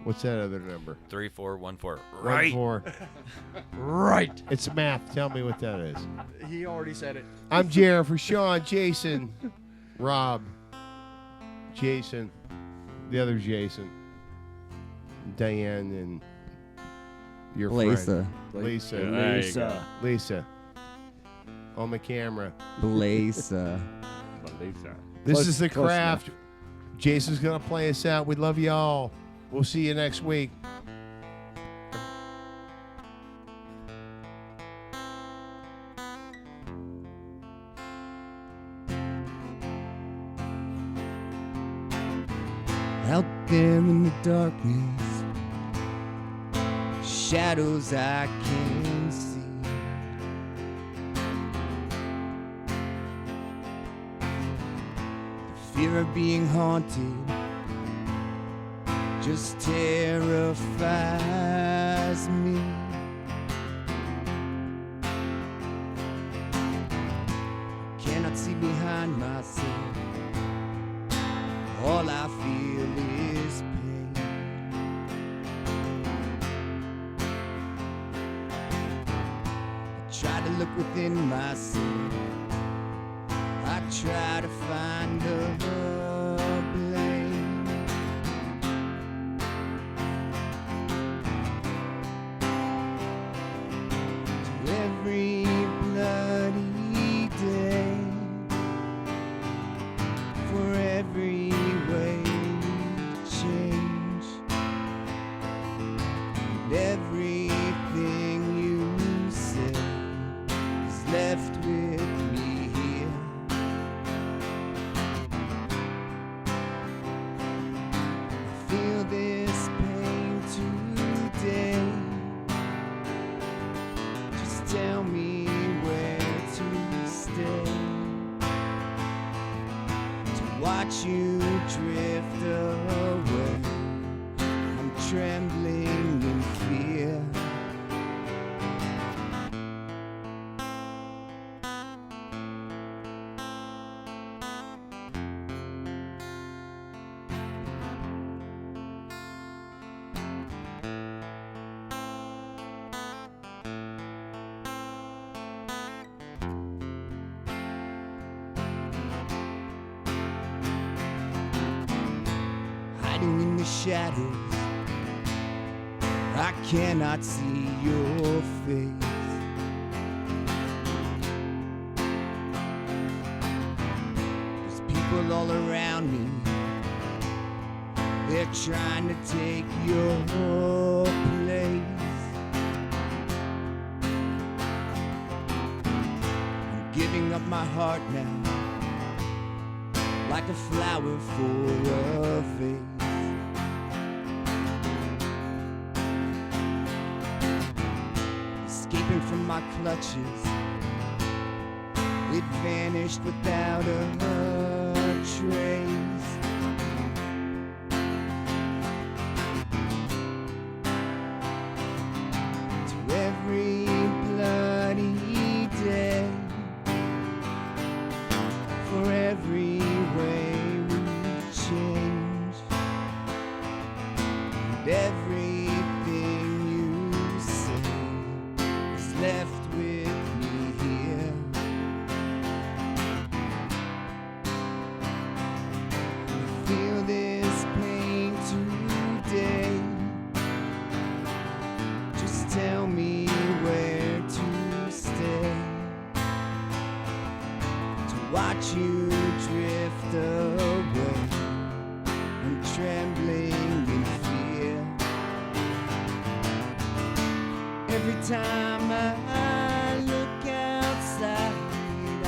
Speaker 2: What's that other number?
Speaker 5: 3414.
Speaker 2: 14.
Speaker 4: Right.
Speaker 2: It's math. Tell me what that is.
Speaker 4: He already said it.
Speaker 2: I'm Jared for Sean, Jason, Rob, Jason, the other Jason, Diane, and your
Speaker 8: Lisa.
Speaker 2: friend. Lisa.
Speaker 9: Lisa.
Speaker 2: Lisa. On the camera.
Speaker 8: Lisa.
Speaker 2: This
Speaker 9: Close-
Speaker 2: is The
Speaker 9: close
Speaker 2: Craft. Jason's going to play us out. We love you all. We'll see you next week.
Speaker 8: Out there in the darkness, shadows I can see. The fear of being haunted just terrifies me. Cannot see behind myself. All I feel is pain. I try to look within myself. I try to find a blame. To every bloody day, for every way we change, and everything you said is left with me here. I feel this pain today. Just tell me where to stay. Watch you drift away. I'm trembling in fear. Hiding in the shadows, I cannot see your face. There's people all around me, they're trying to take your place. I'm giving up my heart now, like a flower for a vase. Escaping from my clutches, it vanished without a trace. To every bloody day, for every way we change, and everything you say is left with me here. I feel this pain today. Just tell me where to stay. Watch you drift away. I'm trembling in fear. Every time I look outside, I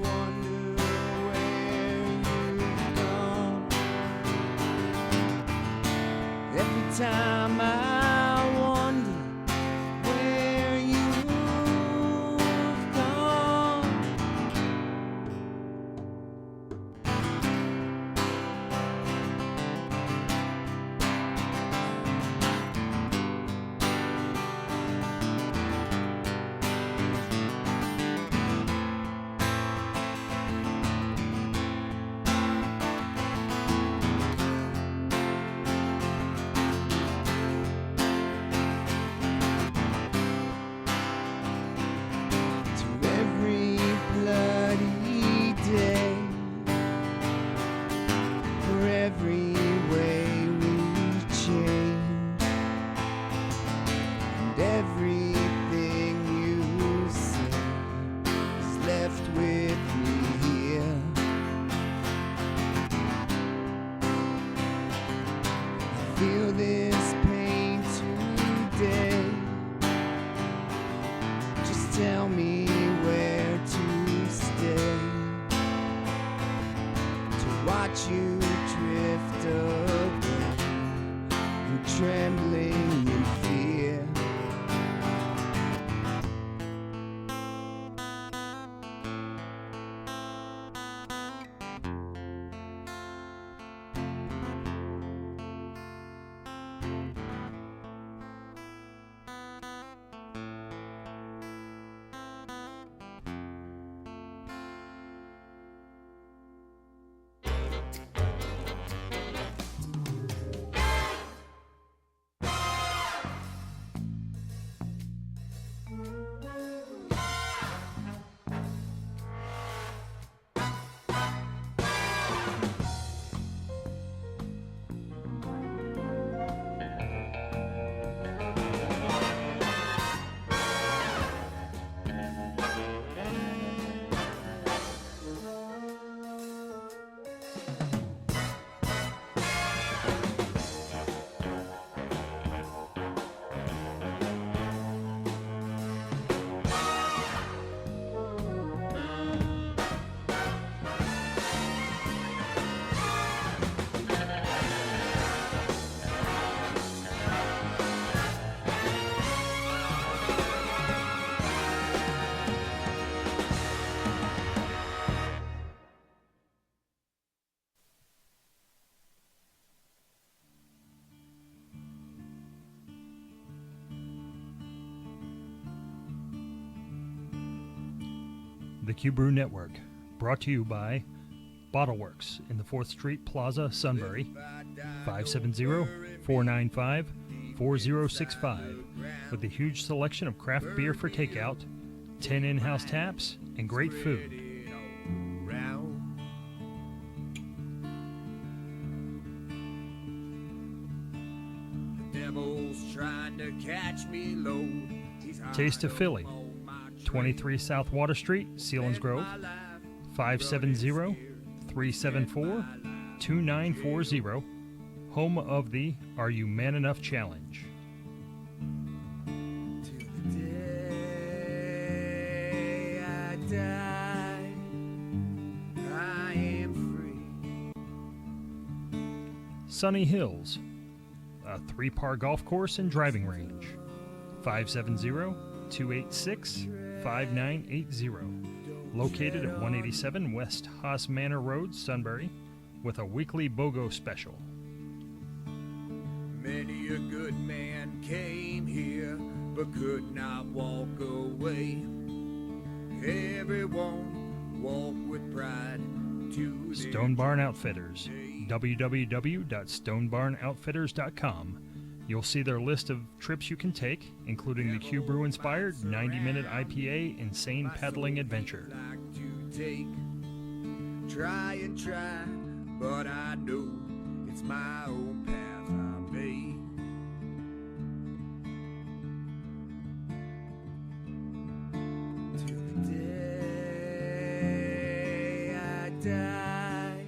Speaker 8: wonder where you've gone. Every time I wonder where you've gone.
Speaker 7: and everything you say is left with me here. I feel this pain today. Just tell me where to stay, to watch you drift away. I'm trembling in fear.
Speaker 6: The Q Brew Network, brought to you by Bottleworks in the 4th Street Plaza, Sunbury, 570-495-4065, with a huge selection of craft beer for takeout, 10 in-house taps, and great food.
Speaker 7: Trying to catch me low.
Speaker 6: Taste of Philly, 23 South Water Street, Sealands Grove, 570-374-2940, home of the Are You Man Enough Challenge.
Speaker 7: Till the day I die, I am free.
Speaker 6: Sunny Hills, a 3-par golf course and driving range, 570-286-5980, located at 187 West Haas Manor Road, Sunbury, with a weekly BOGO special.
Speaker 7: Many a good man came here, but could not walk away. Everyone walked with pride to
Speaker 6: Stone Barn Outfitters, www.stonebarnoutfitters.com. You'll see their list of trips you can take, including the Q Brew inspired 90-minute IPA insane pedaling adventure.
Speaker 7: like to take. Try and try, but I know it's my own path I made. Till the day I die,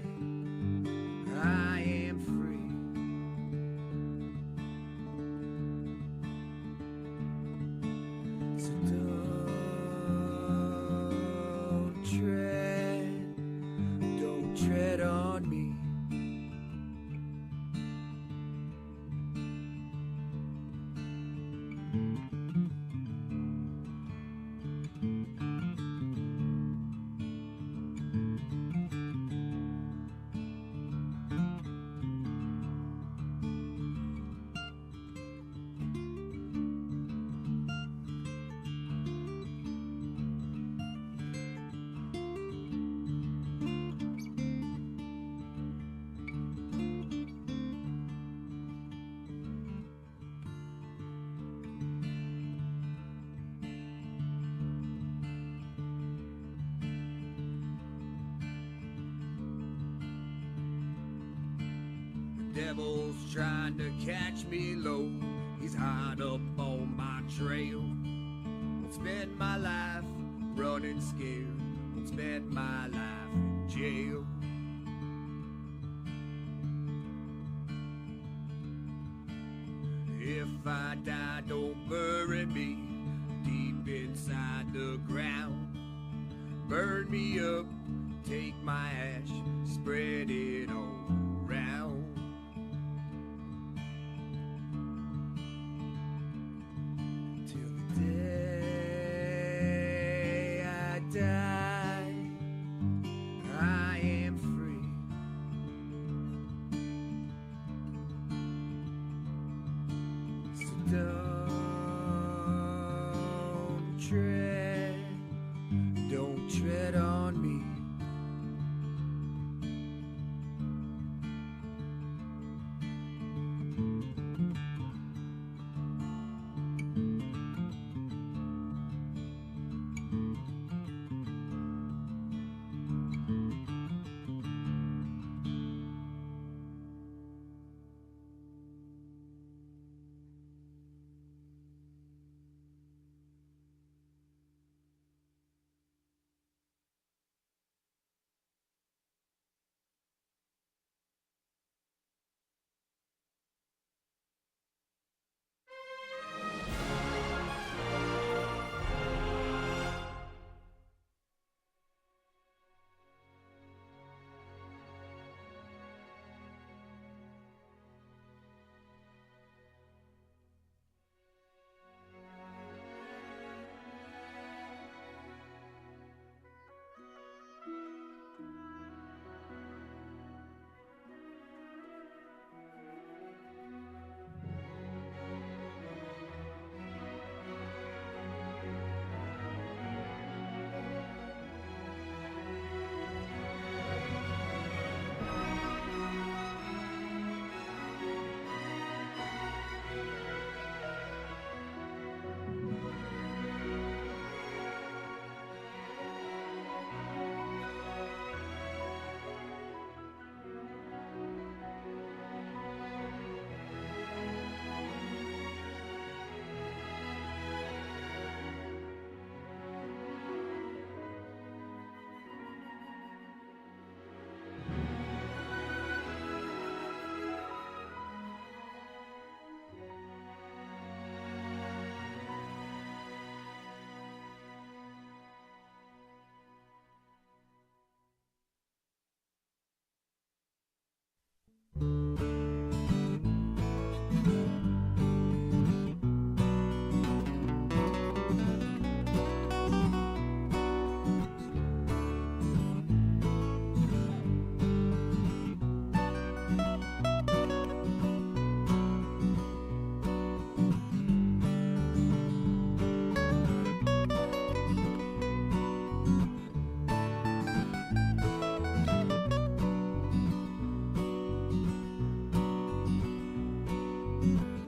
Speaker 7: I am free. So don't tread on me. Devil's trying to catch me low. He's hard up on my trail. Won't spend my life running scared. Won't spend my life in jail. If I die, don't bury me deep inside the ground. Burn me up, take my ash, spread it all around. Till the day I die, I am free. So don't tread on me.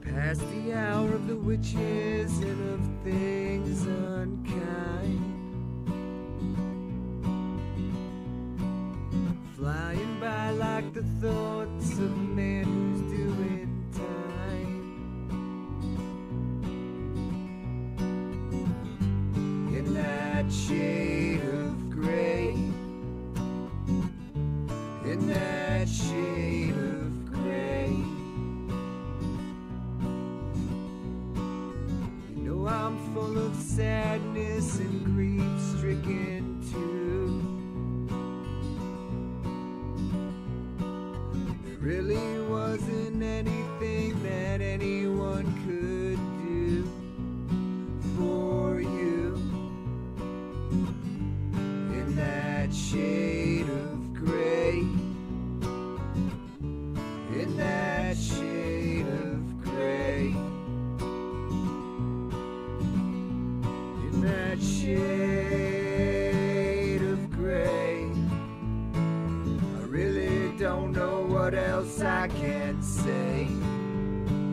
Speaker 7: Past the hour of the witches and of things unkind, flying by like the thoughts of a man who's doing time. In that shade of gray, in that shade of gray, I'm full of sadness and grief-stricken too. There really wasn't anything that anyone could do for you. In that shade of gray, in that shade of gray, that shade of gray, I really don't know what else I can say.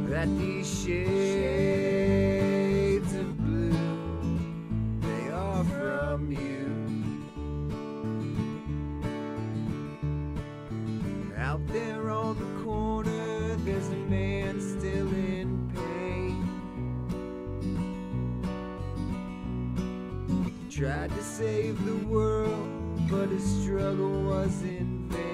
Speaker 7: That these shades of blue, they are from you. Out there on the corner, there's a man still in pain. tried to save the world, but his struggle was in vain.